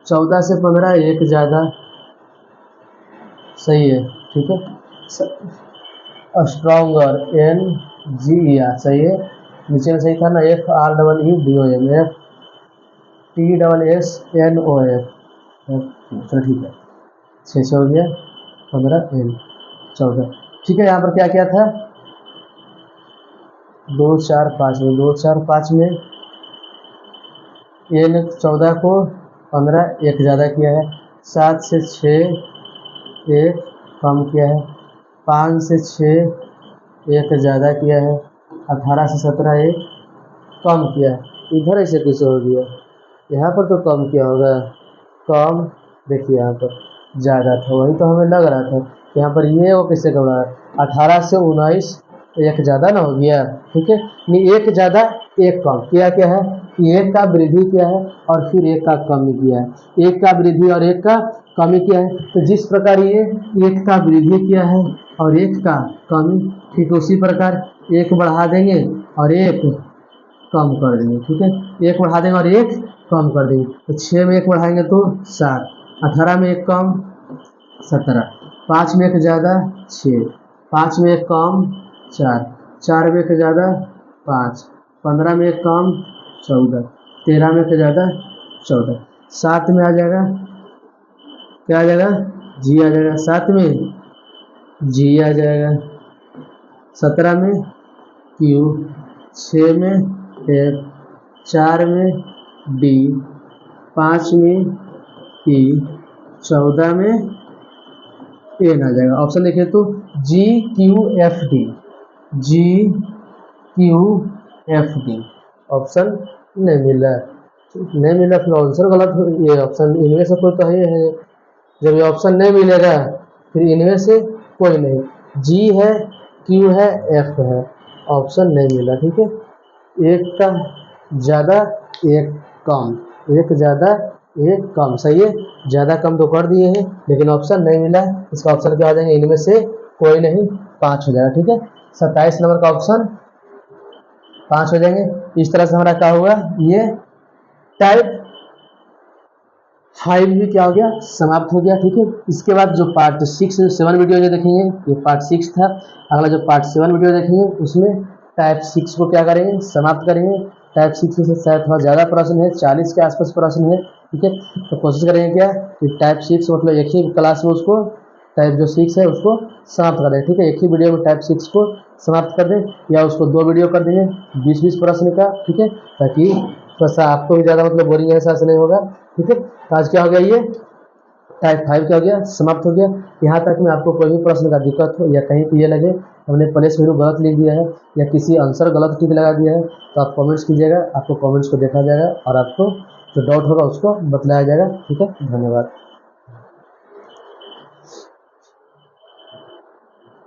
14 से 15 एक ज़्यादा। सही है, ठीक है, स्ट्रॉन्गर NGER सही है। नीचे में सही था ना, FREEDOM, FTSSNOF। चलो ठीक है, 6 हो गया, 15 N 14। ठीक है, यहाँ पर क्या क्या था, 2 4 5 में, 2 4 5 में N 14 को 15 एक ज़्यादा किया है, 7 से 6 एक कम किया है, 5 से 6 एक ज़्यादा किया है, 18 से 17 एक कम किया है। इधर ऐसे कैसे हो गया, यहाँ पर तो कम किया होगा, कम देखिए यहाँ पर ज़्यादा था, वही तो हमें लग रहा था। यहाँ पर ये वो कैसे कर रहा है, 18 से 19 एक ज़्यादा ना हो गया। ठीक है, नहीं एक ज़्यादा एक कम किया, क्या है कि एक का वृद्धि किया है और फिर एक का कमी किया है, एक का वृद्धि और एक का कमी किया है। तो जिस प्रकार ये एक का वृद्धि किया है और एक का कमी, ठीक उसी प्रकार एक बढ़ा देंगे और एक कम कर देंगे। ठीक है, एक बढ़ा देंगे और एक कम कर देंगे। तो 6 में एक बढ़ाएंगे तो 7, 18 में एक कम 17, 5 में एक ज़्यादा 6, 5 में एक कम 4, 4 में एक ज़्यादा 5, 15 में एक कम 14, 13 में एक ज़्यादा 14, 7 में आ जाएगा, क्या आ जाएगा, जी आ जाएगा, 7 में जी आ जाएगा, 17 में क्यू, 6 में एफ, 4 में डी, 5 में ई, 14 में एन आ जाएगा। ऑप्शन देखिए तो GQFD, GQFD ऑप्शन नहीं मिला, नहीं मिला, फिर आंसर गलत हो, ये ऑप्शन इनमें से कोई तो है। जब ये ऑप्शन नहीं मिलेगा फिर इनमें से कोई नहीं, जी है, क्यू है, एफ है, ऑप्शन नहीं मिला। ठीक है, एक का ज़्यादा एक कम, एक ज़्यादा एक कम, सही है, ज़्यादा कम तो कर दिए हैं लेकिन ऑप्शन नहीं मिला। इसका ऑप्शन क्या आ जाएंगे, इनमें से कोई नहीं, 5 हो जाएगा। ठीक है, 27 नंबर का ऑप्शन 5 हो जाएंगे। इस तरह से हमारा क्या होगा, ये टाइप 5 भी क्या हो गया, समाप्त हो गया। ठीक है, इसके बाद जो पार्ट 6 7 वीडियो जो देखेंगे, ये पार्ट 6 था। अगला जो पार्ट 7 वीडियो देखेंगे उसमें टाइप 6 को क्या करेंगे, समाप्त करेंगे। टाइप 6 में से शायद थोड़ा ज़्यादा प्रश्न है, 40 के आसपास प्रश्न है। ठीक है, तो कोशिश करेंगे क्या कि टाइप 6 मतलब एक ही क्लास में उसको टाइप जो 6 है उसको समाप्त कर दें। ठीक है, एक ही वीडियो में टाइप 6 को समाप्त कर दें, या उसको 2 वीडियो कर देंगे 20-20 प्रश्न का। ठीक है, ताकि थोड़ा सा आपको भी ज़्यादा मतलब बोरिंग एहसास नहीं होगा। ठीक है, तो आज क्या हो गया, ये टाइप 5 क्या हो गया, समाप्त हो गया। यहाँ तक में आपको कोई भी प्रश्न का दिक्कत हो या कहीं पे ये लगे हमने प्लेस वैल्यू गलत लिख दिया है या किसी आंसर गलत टिक लगा दिया है, तो आप कमेंट्स कीजिएगा, आपको कमेंट्स को देखा जाएगा और आपको जो डाउट होगा उसको बतलाया जाएगा। ठीक है, धन्यवाद।